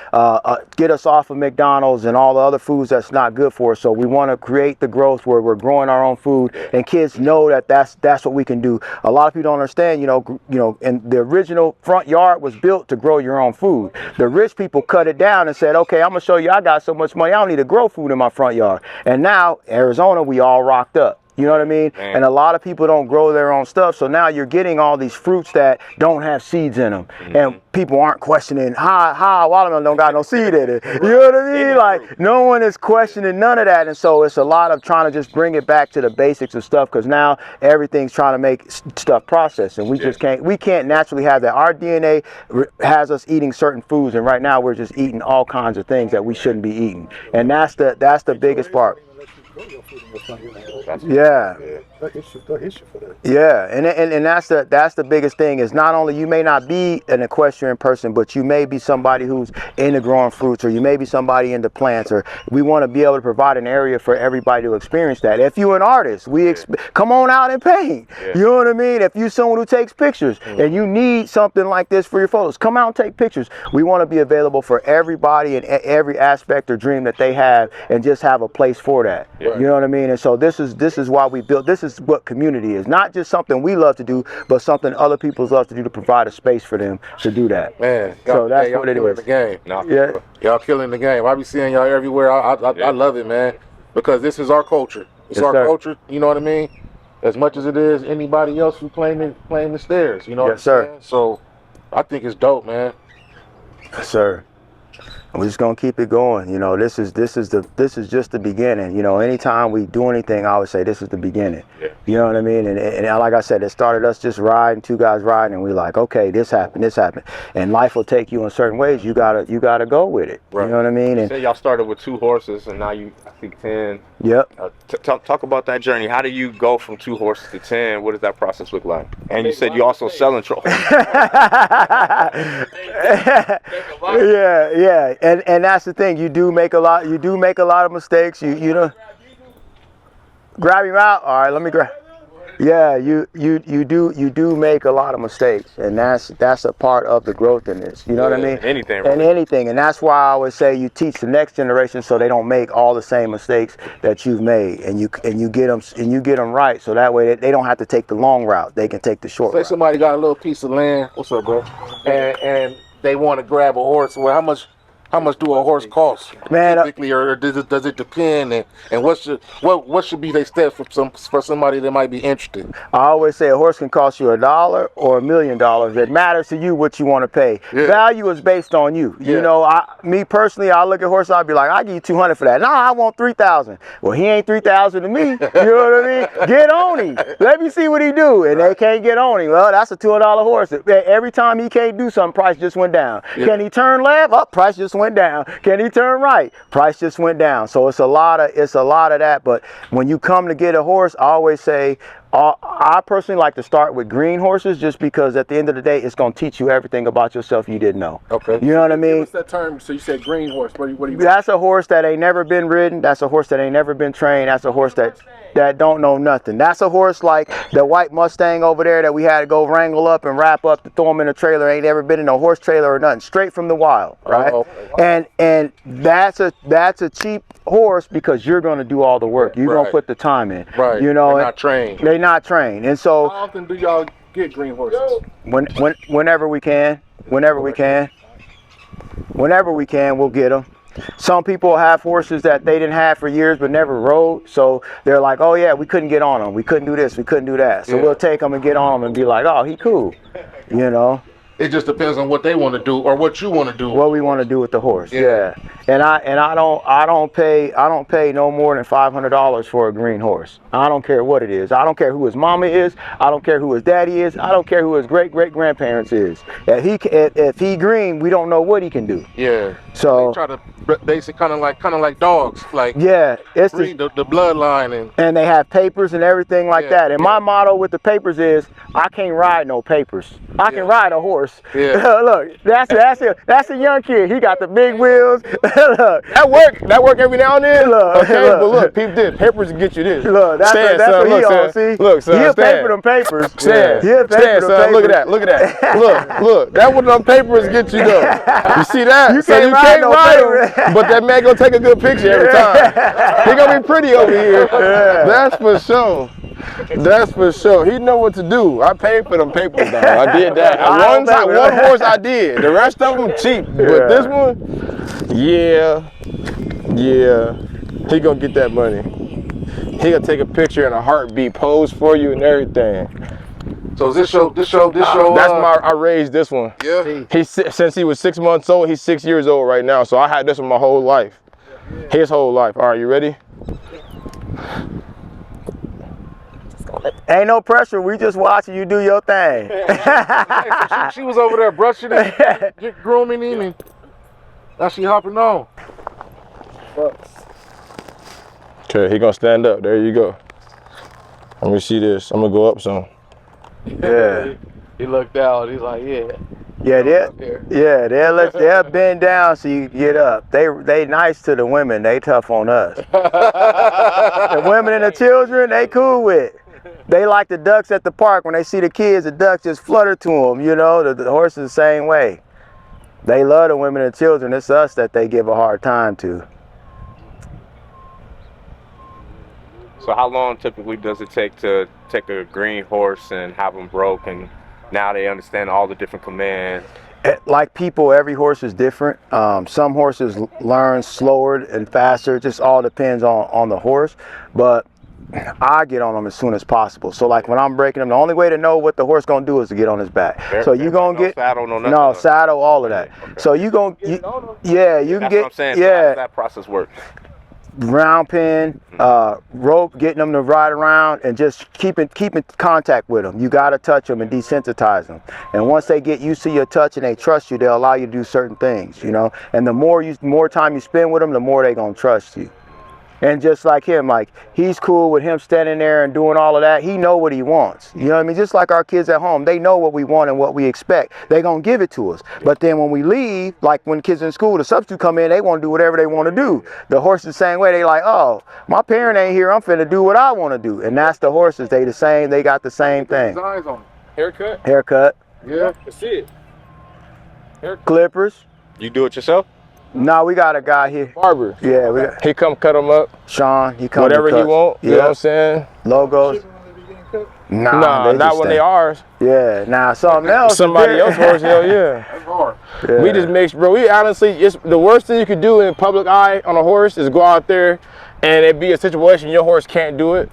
S4: Get us off of McDonald's and all the other foods that's not good for us. So we want to create the growth where we're growing our own food, and kids know that that's what we can do. A lot of people don't understand, you know, and the original front yard was built to grow your own food. The rich people cut it down and said, okay, I'm gonna show you I got so much money, I don't need to grow food in my front yard. And now Arizona, we all rocked up. You know what I mean? Man. And a lot of people don't grow their own stuff. So now you're getting all these fruits that don't have seeds in them. And people aren't questioning how watermelon don't got no seed in it. You know what I mean? Like, no one is questioning none of that. And so it's a lot of trying to just bring it back to the basics of stuff, because now everything's trying to make stuff processed, and we just can't naturally have that. Our DNA has us eating certain foods, and right now we're just eating all kinds of things that we shouldn't be eating. And that's the biggest part. Yeah. Yeah, and that's the biggest thing, is not only you may not be an equestrian person, but you may be somebody who's into growing fruits, or you may be somebody into plants, or we want to be able to provide an area for everybody to experience that. If you're an artist, come on out and paint. You know what I mean? If you're someone who takes pictures and you need something like this for your photos, come out and take pictures. We want to be available for everybody in every aspect or dream that they have, and just have a place for that. You know what I mean? And so this is why we built. This is what community is. Not just something we love to do, but something other people love to do, to provide a space for them to do that.
S1: Man,
S4: so that's what it is.
S1: The game.
S5: Yeah.
S1: Y'all killing the game. I be seeing y'all everywhere. I love it, man, because this is our culture. It's our culture. You know what I mean? As much as it is anybody else who claim the stairs. You know what I'm saying? So I think it's dope, man.
S4: Yes, sir. We're just gonna keep it going. You know, this is just the beginning. You know, anytime we do anything, I always say this is the beginning. Yeah. You know what I mean? And like I said, it started us just riding, two guys riding, and we like, okay, this happened, and life will take you in certain ways. You gotta go with it. Right. You know what I mean?
S5: And y'all started with 2 horses, and now you think 10.
S4: Yep.
S5: Talk about that journey. How do you go from 2 horses to 10? What does that process look like? And you said you also selling trophies.
S4: Yeah. And that's the thing. You do make a lot of mistakes. You know. Grab him out. All right, let me grab. Yeah, you do make a lot of mistakes, and that's a part of the growth in this. You know what I mean?
S5: Anything,
S4: And
S5: really.
S4: anything, and that's why I always say you teach the next generation so they don't make all the same mistakes that you've made, and you get them right, so that way they don't have to take the long route. They can take the short
S1: Say
S4: route.
S1: somebody got a little piece of land. What's up, bro? And they want to grab a horse. Well, how much do a horse cost?
S4: Man,
S1: Typically, or does it depend? And what should be their steps for somebody that might be interested?
S4: I always say a horse can cost you $1 or $1 million. It matters to you what you want to pay.
S1: Yeah.
S4: Value is based on you.
S1: Yeah.
S4: You know, me personally, I look at horse, I'll be like, I'll give you 200 for that. No, I want 3,000. Well, he ain't 3,000 to me. You know what I mean? Get on him. Let me see what he do. And they can't get on him. Well, that's a $200 horse. Every time he can't do something, price just went down.
S1: Yeah.
S4: Can he turn left? Up, price just went down. Can he turn right? Price just went down. So it's a lot of that. But when you come to get a horse, I always say, I personally like to start with green horses, just because at the end of the day, it's going to teach you everything about yourself you didn't know.
S1: Okay.
S4: You know what I mean?
S2: What's that term? So you said green horse. What do you?
S4: That's a horse that ain't never been ridden. That's a horse that ain't never been trained. That's a horse that don't know nothing. That's a horse like the white Mustang over there that we had to go wrangle up and wrap up to throw him in a trailer. Ain't ever been in a horse trailer or nothing. Straight from the wild, right? And that's a cheap horse because you're going to do all the work. You're going to put the time in.
S1: Right.
S4: You know,
S1: they're not trained.
S4: They're not trained. And so
S2: How often do y'all get green horses?
S4: whenever we can, we'll get them. Some people have horses that they didn't have for years but never rode, so they're like, oh yeah, we couldn't get on them, we couldn't do this, we couldn't do that. So we'll take them and get on them and be like, oh, he cool, you know.
S1: It just depends on what they want to do or what you want to do.
S4: What we want to do with the horse,
S1: Yeah.
S4: And I don't pay no more than $500 for a green horse. I don't care what it is. I don't care who his mama is. I don't care who his daddy is. I don't care who his great grandparents is. If he green, we don't know what he can do.
S1: Yeah.
S4: So
S1: they try to base it kind of like dogs, like
S4: yeah, it's
S1: read the bloodline
S4: and they have papers and everything like
S1: Yeah,
S4: that. And my motto with the papers is, I can't ride no papers. I can ride a horse.
S1: Yeah.
S4: Look, that's a young kid. He got the big wheels. Look,
S3: That work every now and then.
S4: Look,
S3: Okay,
S4: look.
S3: but look, peep this. Papers will get you this.
S4: look, that's
S3: Stand,
S4: what
S3: son,
S4: he
S3: look,
S4: on.
S3: son.
S4: See,
S3: Look, son,
S4: he'll pay
S3: stand.
S4: for them papers.
S3: Stand,
S4: He'll pay
S3: stand,
S4: for them
S3: son. Look at
S4: papers.
S3: that. Look at that. Look. That what them papers get you though. You see that?
S4: You
S3: So
S4: can't
S3: you
S4: ride
S3: can't
S4: no
S3: ride
S4: paper.
S3: him, but that man gonna take a good picture every time. He gonna be pretty over here. That's for sure. That's for sure. He know what to do. I paid for them papers, dog. I did that. One horse I did. The rest of them cheap. But this one, yeah. He gonna get that money. He gonna take a picture in a heartbeat, pose for you and everything.
S1: So this show.
S3: That's I raised this one.
S1: Yeah.
S3: Since he was 6 months old, he's 6 years old right now. So I had this one my whole life. His whole life. All right, you ready?
S4: Ain't no pressure. We just watching you do your thing.
S1: She was over there brushing him, grooming him, and now she hopping on.
S3: Okay, he gonna stand up. There you go. Let me see this. I'm gonna go up some.
S4: Yeah.
S2: He looked out. He's like, yeah.
S4: Yeah, they'll bend down so you get up. They nice to the women. They tough on us. The women and the children, they cool with. They like the ducks at the park. When they see the kids, the ducks just flutter to them. You know, the horses the same way. They love the women and children. It's us that they give a hard time to.
S5: So how long typically does it take to take a green horse and have them broke, and now they understand all the different commands?
S4: Like people, every horse is different. Some horses learn slower and faster. It just all depends on the horse. But I get on them as soon as possible. So like when I'm breaking them, the only way to know what the horse gonna do is to get on his back. So you gonna get
S5: saddle,
S4: no saddle, all of that. Okay. So you gonna you can get
S5: what I'm saying. So how does that process work?
S4: Round pin, rope, getting them to ride around, and just keeping contact with them. You gotta touch them and desensitize them. And once they get used to your touch and they trust you, they'll allow you to do certain things. You know. And the more time you spend with them, the more they gonna trust you. And just like him, like he's cool with him standing there and doing all of that. He know what he wants. You know what I mean? Just like our kids at home, they know what we want and what we expect. They gonna give it to us. But then when we leave, like when kids in school, the substitute come in, they want to do whatever they want to do. The horses the same way. They like, oh, my parent ain't here. I'm finna do what I want to do. And that's the horses. They the same. They got the same thing.
S3: Designs on them. Haircut.
S4: Haircut.
S3: Yeah, that's it.
S4: Clippers.
S5: You do it yourself?
S4: No, we got a guy here.
S3: Barber.
S4: Yeah, we got
S3: He come cut them up.
S4: Sean. He comes.
S3: Whatever he want. You know what I'm saying?
S4: Logos. Nah,
S3: Nah, not when they ours.
S4: Yeah, nah, something else.
S3: Somebody else's horse, hell yeah.
S2: That's hard.
S4: Yeah.
S3: We just make, bro, we honestly, it's the worst thing you could do in public eye on a horse is go out there and it be a situation your horse can't do it.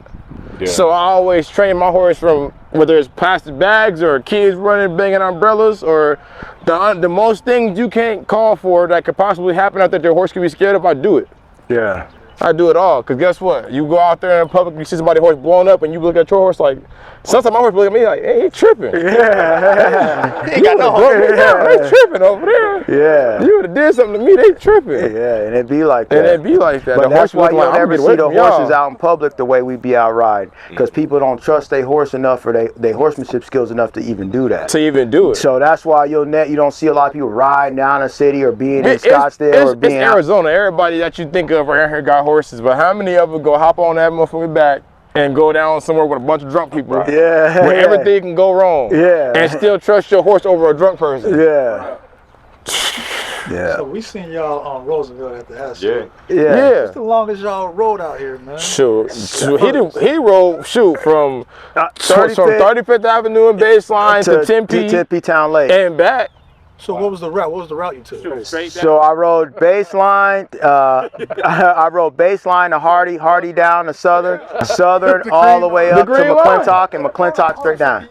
S5: Yeah.
S3: So I always train my horse from whether it's plastic bags or kids running, banging umbrellas, or the most things you can't call for that could possibly happen out there your horse could be scared of, I do it.
S4: Yeah.
S3: I do it all, because guess what? You go out there in public, you see somebody's horse blown up, and you look at your horse like, sometimes my horse look at me like, hey, he tripping.
S4: Yeah.
S3: He ain't got no horse. They tripping over there.
S4: Yeah.
S3: You would have did something to me, they tripping.
S4: Yeah, and it be like that.
S3: And it be like that.
S4: But
S3: The
S4: that's
S3: horse
S4: why
S3: look
S4: you'll
S3: like, I'm
S4: never
S3: getting
S4: see
S3: away
S4: the
S3: from y'all.
S4: horses out in public the way we be out riding, because people don't trust their horse enough or their horsemanship skills enough to even do that.
S3: To even do it.
S4: So that's why you don't see a lot of people riding down the city or being in Scottsdale or being
S3: it's
S4: out.
S3: Arizona. Everybody that you think of right here got horses, but how many of them go hop on that motherfucker back and go down somewhere with a bunch of drunk people?
S4: Yeah.
S3: Where everything can go wrong.
S4: Yeah.
S3: And still trust your horse over a drunk person.
S4: Yeah. Yeah.
S6: So we seen y'all on Roosevelt at the house.
S5: Yeah.
S4: Yeah.
S6: What's the longest y'all rode out here, man?
S3: Shoot. He rode from 35th Avenue and Baseline to Tempe
S4: Tempe Town Lake.
S3: and back.
S6: So what was the route? What was the route you took?
S4: So I rode Baseline. I rode Baseline to Hardy down to Southern all the way up to
S3: green line.
S4: McClintock, and McClintock straight down.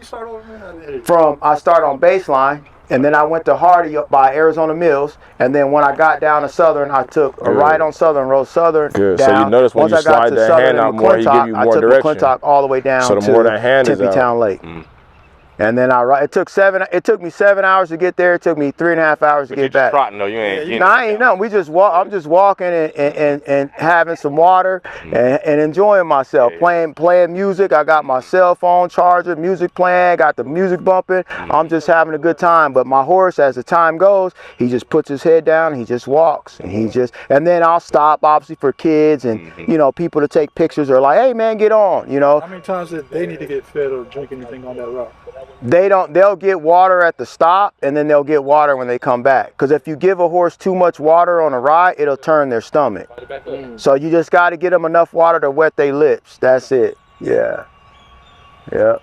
S4: I start on Baseline, and then I went to Hardy up by Arizona Mills, and then when I got down to Southern, I took a ride on Southern, rode Southern
S3: Good.
S4: down.
S3: So you notice when
S4: Once
S3: you
S4: I got
S3: slide
S4: to
S3: that
S4: Southern
S3: hand
S4: and
S3: out more, he give you
S4: I
S3: more
S4: took
S3: direction.
S4: McClintock all the way down
S3: So the
S4: to
S3: more that hand is
S4: Tempe
S3: out.
S4: Town Lake. And then it took me 7 hours to get there. It took me 3.5 hours to
S5: But you
S4: get
S5: just
S4: back.
S5: trotting though. You ain't.
S4: No, I ain't nothing. We just walk. I'm just walking and having some water and enjoying myself. Playing music. I got my cell phone charger, music playing. Got the music bumping. I'm just having a good time. But my horse, as the time goes, he just puts his head down. And he just walks. And then I'll stop, obviously, for kids and people to take pictures or like, hey man, get on.
S6: How many times did they need to get fed or drink anything on that route?
S4: They'll get water at the stop, and then they'll get water when they come back. Because if you give a horse too much water on a ride, it'll turn their stomach. So you just got to get them enough water to wet their lips. That's it. Yeah. Yeah.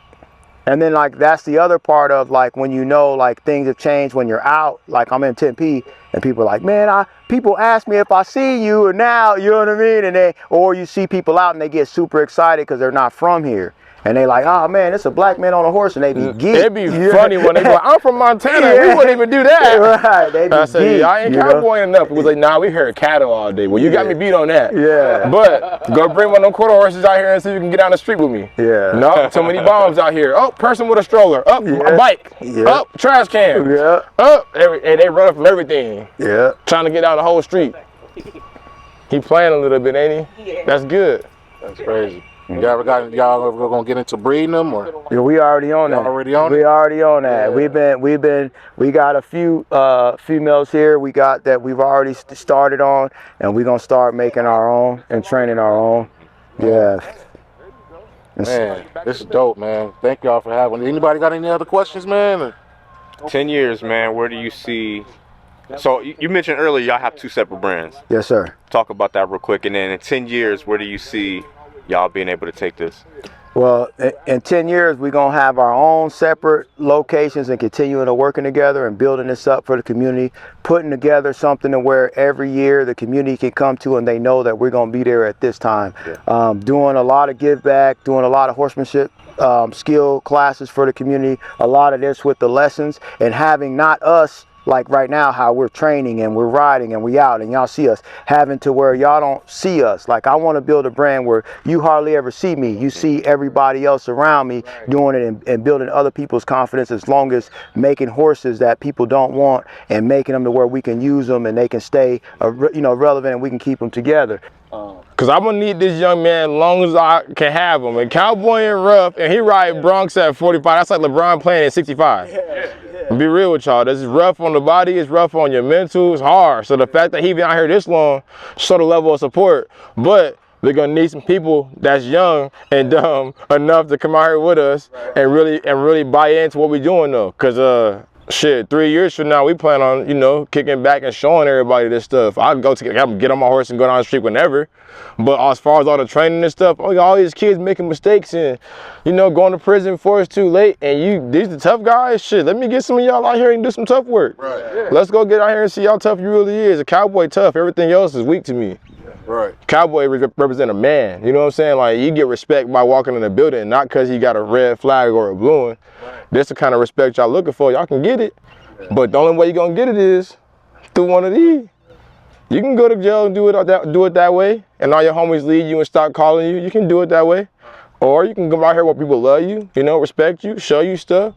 S4: And then that's the other part of when things have changed when you're out. Like I'm in Tempe and people are like, man, people ask me if I see you or now, you know what I mean? Or you see people out and they get super excited because they're not from here. And they like, oh man, it's a black man on a horse, and they be geek.
S3: It'd be funny when they go, I'm from Montana, we wouldn't even do that.
S4: Right, they be
S3: I said,
S4: geek,
S3: I ain't cowboying enough. It was like, nah, we heard cattle all day. Well, you got me beat on that.
S4: Yeah.
S3: But go bring one of them quarter horses out here and see if you can get down the street with me.
S4: Yeah.
S3: No, too many bombs out here. Oh, person with a stroller. Oh, a bike.
S4: Yeah.
S3: Oh, trash can.
S4: Yeah.
S3: Oh, and they run from everything.
S4: Yeah.
S3: Trying to get down the whole street. He playing a little bit, ain't he? Yeah. That's good.
S1: That's crazy. Y'all ever gonna get into breeding them or?
S4: Yeah, we already on that.
S1: Already on it?
S4: We already on that.
S1: Yeah.
S4: We got a few females here. We got that we've already started on, and we're gonna start making our own and training our own. Yeah.
S1: Man, this is dope, man. Thank y'all for having. Anybody got any other questions, man?
S5: 10 years, man. Where do you see? So you mentioned earlier y'all have 2 separate brands.
S4: Yes, sir.
S5: Talk about that real quick, and then in 10 years, where do you see y'all being able to take this?
S4: Well, in 10 years, we're going to have our own separate locations and continuing to working together and building this up for the community, putting together something to where every year the community can come to and they know that we're going to be there at this time. Yeah. Doing a lot of give back, doing a lot of horsemanship skill classes for the community, a lot of this with the lessons, and having not us like right now how we're training and we're riding and we out and y'all see us, having to where y'all don't see us. Like I want to build a brand where you hardly ever see me. You see everybody else around me doing it and building other people's confidence, as long as making horses that people don't want and making them to where we can use them and they can stay relevant and we can keep them together.
S3: Cause I'm gonna need this young man as long as I can have him. And Cowboy and rough, and he ride Bronx at 45. That's like LeBron playing at 65. Be real with y'all. This is rough on the body. It's rough on your mental. It's hard. So the fact that he been out here this long, show the level of support. But we're gonna need some people that's young and dumb enough to come out here with us and really buy into what we're doing though. Cause shit, 3 years from now, we plan on, you know, kicking back and showing everybody this stuff. I'll get on my horse and go down the street whenever. But as far as all the training and stuff, all these kids making mistakes and, you know, going to prison before it's too late. And these the tough guys, shit, let me get some of y'all out here and do some tough work.
S2: Right. Yeah.
S3: Let's go get out here and see how tough you really is. A Cowboy tough, everything else is weak to me.
S2: Right.
S3: Cowboy represent a man, you know what I'm saying? Like, you get respect by walking in the building, not because he got a red flag or a blue one. Right. That's the kind of respect y'all looking for. Y'all can get it, but the only way you're gonna get it is through one of these. You can go to jail and do it that way, and all your homies leave you and stop calling you. You can do it that way. Or you can come out here where people love you, you know, respect you, show you stuff,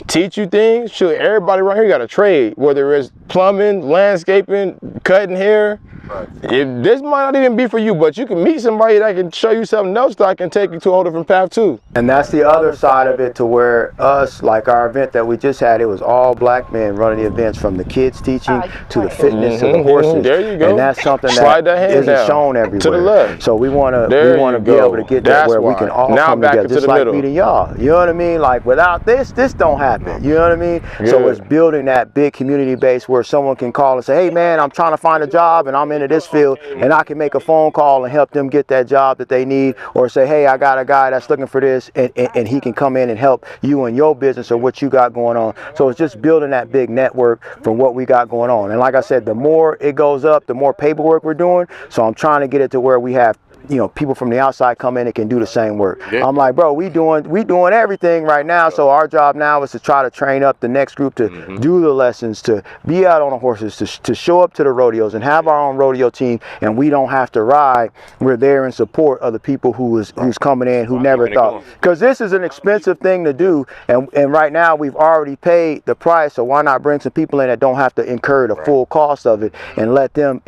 S3: teach you things. Shoot, everybody around here got a trade, whether it's plumbing, landscaping, cutting hair. Right. If this might not even be for you, but you can meet somebody that can show you something else that can take you to a whole different path too.
S4: And that's the other side of it, to where us, like our event that we just had, it was all black men running the events, from the kids teaching to the fitness to the horses.
S3: There you go.
S4: And that's something
S3: that
S4: isn't
S3: down.
S4: shown everywhere.
S3: To the left.
S4: So we want to be able to get that where we can all come together, just like meeting y'all. You know what I mean? Like, without this don't happen. You know what I mean? Yeah. So it's building that big community base where someone can call and say, hey man, I'm trying to find a job and I'm into this field, and I can make a phone call and help them get that job that they need, or say, hey, I got a guy that's looking for this, and he can come in and help you in your business or what you got going on. So it's just building that big network from what we got going on. And like I said, the more it goes up, the more paperwork we're doing. So I'm trying to get it to where we have, you know, people from the outside come in and can do the same work. Yeah. I'm like, bro, we doing everything right now. So our job now is to try to train up the next group to do the lessons, to be out on the horses, to show up to the rodeos and have our own rodeo team. And we don't have to ride. We're there in support of the people who's coming in, who never thought. Because this is an expensive thing to do. And right now we've already paid the price. So why not bring some people in that don't have to incur the full cost of it, and let them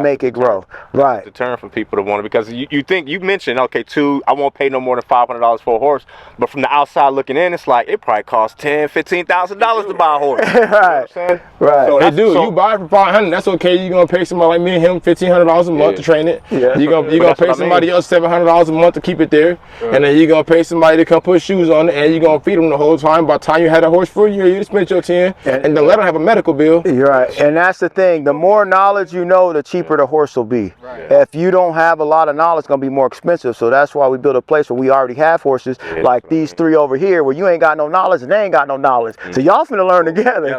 S4: make it grow. Right.
S5: Deterrent for people to want it, because you think, you mentioned, okay, I won't pay no more than $500 for a horse, but from the outside looking in, it's like it probably costs $10,000-$15,000 to buy a horse.
S4: Right.
S5: You know what I'm saying?
S4: Right.
S3: So hey, dude, you buy it for $500, that's okay. You're gonna pay somebody like me and him $1,500 a month to train it. Yeah. You're gonna pay somebody else $700 a month to keep it there, and then you're gonna pay somebody to come put shoes on it, and you're gonna feed them the whole time. By the time you had a horse for a year, you spent your 10, and then let them have a medical bill.
S4: You're right, and that's the thing. The more knowledge you know, the cheaper the horse will be. Right. If you don't have a lot of knowledge, it's gonna be more expensive. So that's why we build a place where we already have horses, like these three over here, where you ain't got no knowledge and they ain't got no knowledge. So y'all finna learn together.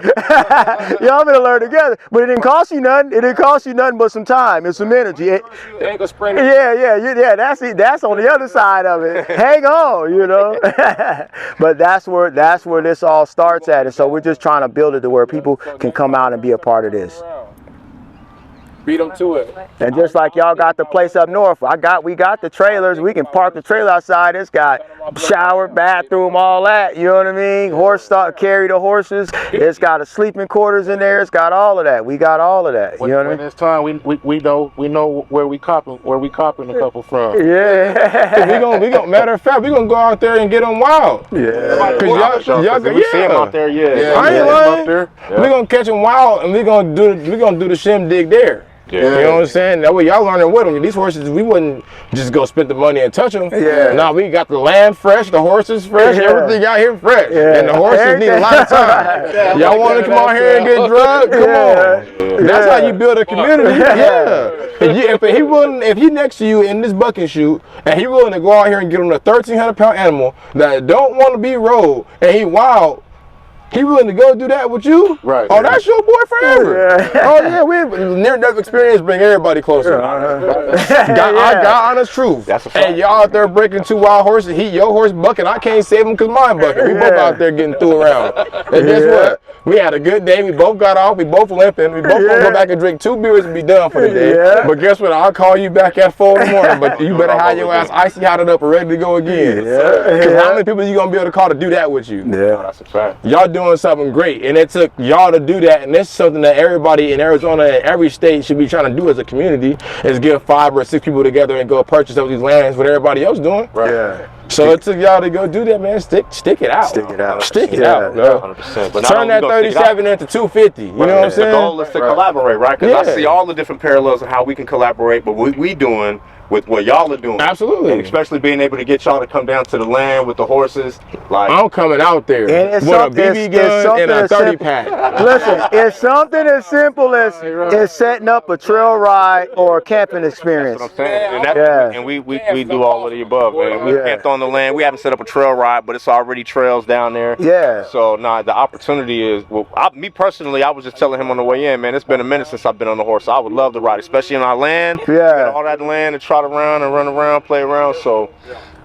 S4: Y'all finna learn together. But it didn't cost you nothing. It didn't cost you nothing but some time and some energy.
S3: They ain't gonna spring it.
S4: Yeah. That's on the other side of it. Hang on, you know. But that's where this all starts at. And so we're just trying to build it to where people can come out and be a part of this.
S3: Beat them to it.
S4: And just like y'all got the place up north, we got the trailers. We can park the trailer outside. It's got shower, bathroom, all that. You know what I mean? Horse stock, carry the horses. It's got a sleeping quarters in there. It's got all of that. We got all of that. You know what I mean?
S1: When it's time, we know where we copping a couple from.
S4: Yeah.
S3: we gonna matter of fact, we gonna go out there and get them wild.
S4: Yeah.
S3: Cause y'all
S5: we see them out there. Yeah.
S3: I ain't lying. We gonna catch them wild, and we gonna do the shindig there. Yeah. You know what I'm saying? That way y'all learning with them. These horses, we wouldn't just go spend the money and touch them.
S4: Yeah.
S3: Now we got the land fresh, the horses fresh, everything out here fresh. Yeah. And the horses need a lot of time. Y'all want to come out here and get drugged? Come on. That's how you build a community. If he next to you in this bucking chute, and he willing to go out here and get him a 1,300-pound animal that don't want to be rode, and he wild, he willing to go do that with you?
S1: Right.
S3: Oh, that's your boy forever. Yeah. Oh, yeah, we near-death experience bring everybody closer. I got honest truth.
S5: That's a fact.
S3: And y'all out there breaking two wild horses, your horse bucking, I can't save him because mine bucking. We both out there getting through around. And guess what? We had a good day. We both got off. We both limping. We both gonna go back and drink 2 beers and be done for the day. Yeah. But guess what? I'll call you back at 4 in the morning. But you better have your ass icy hotted up and ready to go again. Because how many people you gonna be able to call to do that with you?
S4: Yeah,
S5: that's a fact.
S3: Y'all doing doing something great, and it took y'all to do that, and it's something that everybody in Arizona and every state should be trying to do as a community, is get 5 or 6 people together and go purchase up these lands what everybody else doing.
S4: Right. Yeah.
S3: So it took y'all to go do that, man. Stick it out.
S4: Stick it out.
S3: Stick it out, bro.
S5: 100%. But
S3: turn that 37 into 250. You know what I'm saying?
S5: The goal is to collaborate, right? Because I see all the different parallels of how we can collaborate, but what we doing with what y'all are doing.
S3: Absolutely.
S5: And especially being able to get y'all to come down to the land with the horses. Like,
S3: I'm coming out there with a BB gun and a 30 pack.
S4: Listen, it's something as simple as setting up a trail ride or a camping experience.
S5: That's what I'm saying. And we do all of the above, man. We camped on the land. We haven't set up a trail ride, but it's already trails down there.
S4: Yeah.
S5: So the opportunity is, me personally, I was just telling him on the way in, man, it's been a minute since I've been on the horse. So I would love to ride, especially in our land.
S4: Yeah.
S5: Got all that land to trot around and run around, play around. So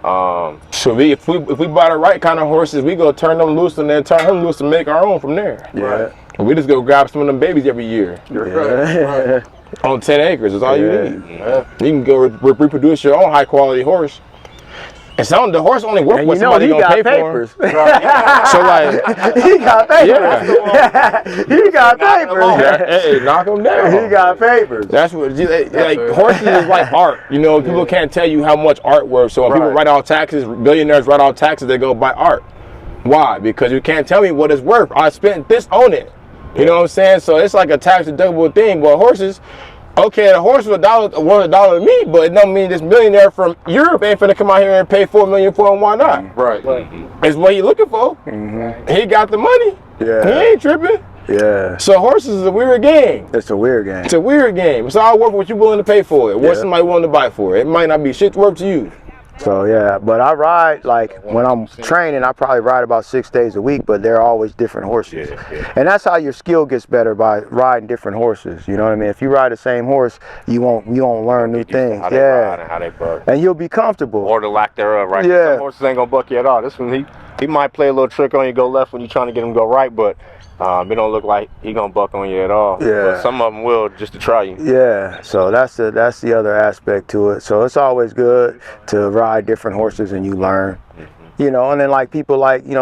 S3: if we buy the right kind of horses, we go turn them loose and then turn them loose and make our own from there.
S4: Yeah.
S3: And we just go grab some of them babies every year.
S4: Yeah.
S3: On 10 acres is all you need. Yeah. You can go reproduce your own high quality horse. And the horse only works what somebody gonna pay for. So like,
S4: he got papers. He got papers.
S3: Hey, knock him down.
S4: He got papers.
S3: That's what like horses is like art. You know, people can't tell you how much art worth. So when people write off taxes, billionaires write off taxes, they go buy art. Why? Because you can't tell me what it's worth. I spent this on it. You know what I'm saying? So it's like a tax deductible thing. But horses, okay, the horse was worth $1 to me, but it don't mean this millionaire from Europe ain't finna come out here and pay $4 million for him. Why not?
S2: Right.
S3: It's what he looking for. He got the money.
S4: Yeah.
S3: He ain't tripping.
S4: Yeah.
S3: So horses is a weird game.
S4: It's a weird game.
S3: It's a weird game. It's all worth what you're willing to pay for it. What somebody willing to buy for it. It might not be shit worth to you.
S4: So yeah, but I ride, like when I'm training, I probably ride about 6 days a week, but they're always different horses. And that's how your skill gets better, by riding different horses. You know what I mean? If you ride the same horse, you won't learn new things.
S5: How they ride and how they buck.
S4: And you'll be comfortable.
S5: Or the lack thereof, right?
S4: Yeah.
S5: Some horses ain't gonna buck you at all. This one, he might play a little trick on you, go left when you're trying to get him to go right, but it don't look like he gonna buck on you at all.
S4: Yeah.
S5: But some of them will, just to try you.
S4: Yeah. So that's the other aspect to it. So it's always good to ride different horses and you learn. You know, and then like people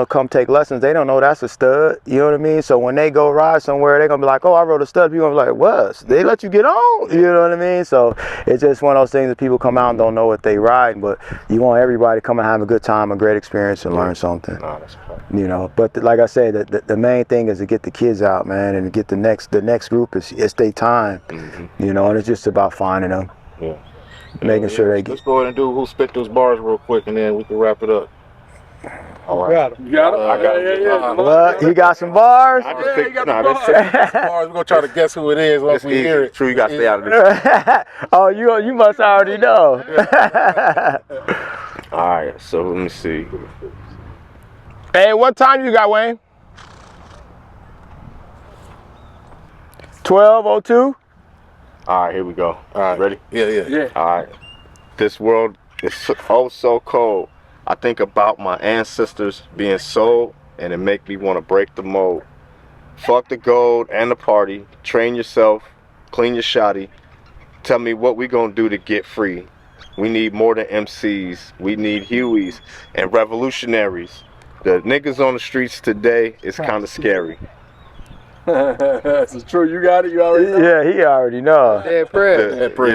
S4: come take lessons, they don't know that's a stud, you know what I mean? So when they go ride somewhere, they're gonna be like, oh, I rode a stud. People gonna be like, what? They let you get on? You know what I mean? So it's just one of those things that people come out and don't know what they ride, but you want everybody to come and have a good time, a great experience, and learn something.
S5: No, that's cool.
S4: You know, but like I said, the main thing is to get the kids out, man, and to get the next group it's their time. You know, and it's just about finding them.
S5: Yeah.
S4: Making sure they get.
S7: Let's go ahead and do who spit those bars real quick, and then we can wrap it up.
S2: All right. You got him? I got him.
S4: What? You got some bars?
S5: I just picked,
S2: We're gonna try to guess who it is once we hear it.
S5: True, you got to stay out of this.
S4: Oh, you must already know.
S5: All right, so let me see.
S3: Hey, what time you got, Wayne?
S4: 12:02.
S5: All right, here we go. All right, ready?
S2: Yeah.
S5: All right. This world is so cold. I think about my ancestors being sold, and it make me want to break the mold. Fuck the gold and the party. Train yourself. Clean your shoddy. Tell me what we gonna do to get free. We need more than MCs. We need Hueys and revolutionaries. The niggas on the streets today is kind of scary.
S2: This is true. You got it. You already know.
S4: Yeah, he already know.
S5: Yeah,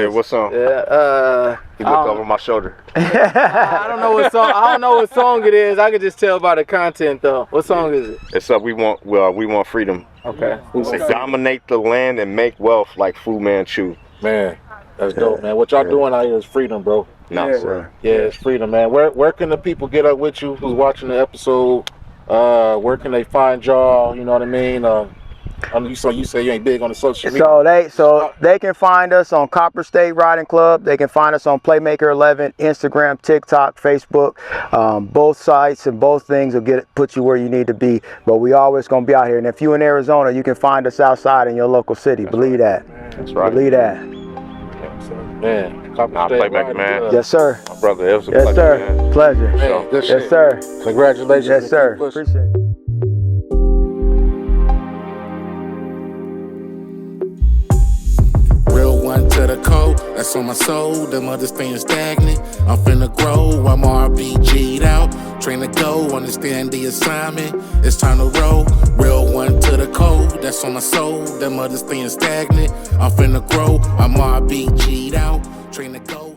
S5: what song? He looked over my shoulder.
S7: I don't know what song. I don't know what song it is. I can just tell by the content, though. What song is it?
S5: It's we want freedom.
S7: Okay.
S5: They dominate the land and make wealth like Fu Manchu.
S7: Man, that's dope, man. What y'all doing out here is freedom, bro.
S5: Sir.
S7: Yeah, it's freedom, man. Where can the people get up with you who's watching the episode? Where can they find y'all? You know what I mean? You say you ain't big on the social media.
S4: So they can find us on Copper State Riding Club. They can find us on Playmaker 11, Instagram, TikTok, Facebook. Both sites and both things will put you where you need to be. But we always gonna be out here. And if you in Arizona, you can find us outside in your local city. Believe that.
S5: That's right.
S4: Believe that.
S7: Man, Copper State
S5: Playmaker, man.
S4: Yes, sir.
S5: My brother, it was a
S4: Yes,
S5: pleasure,
S4: sir.
S5: man.
S4: Pleasure.
S7: Man, good
S4: Yes,
S7: shit.
S4: sir.
S7: Congratulations.
S4: Yes, sir.
S7: Keep pushing.
S4: Appreciate it.
S1: Real one to the core, that's on my soul. Them others staying stagnant. I'm finna grow, I'm RBG'd out. Train to go, understand the assignment. It's time to roll. Real one to the code, that's on my soul. That mother staying stagnant. I'm finna grow. I'm RBG'd out. Train to go.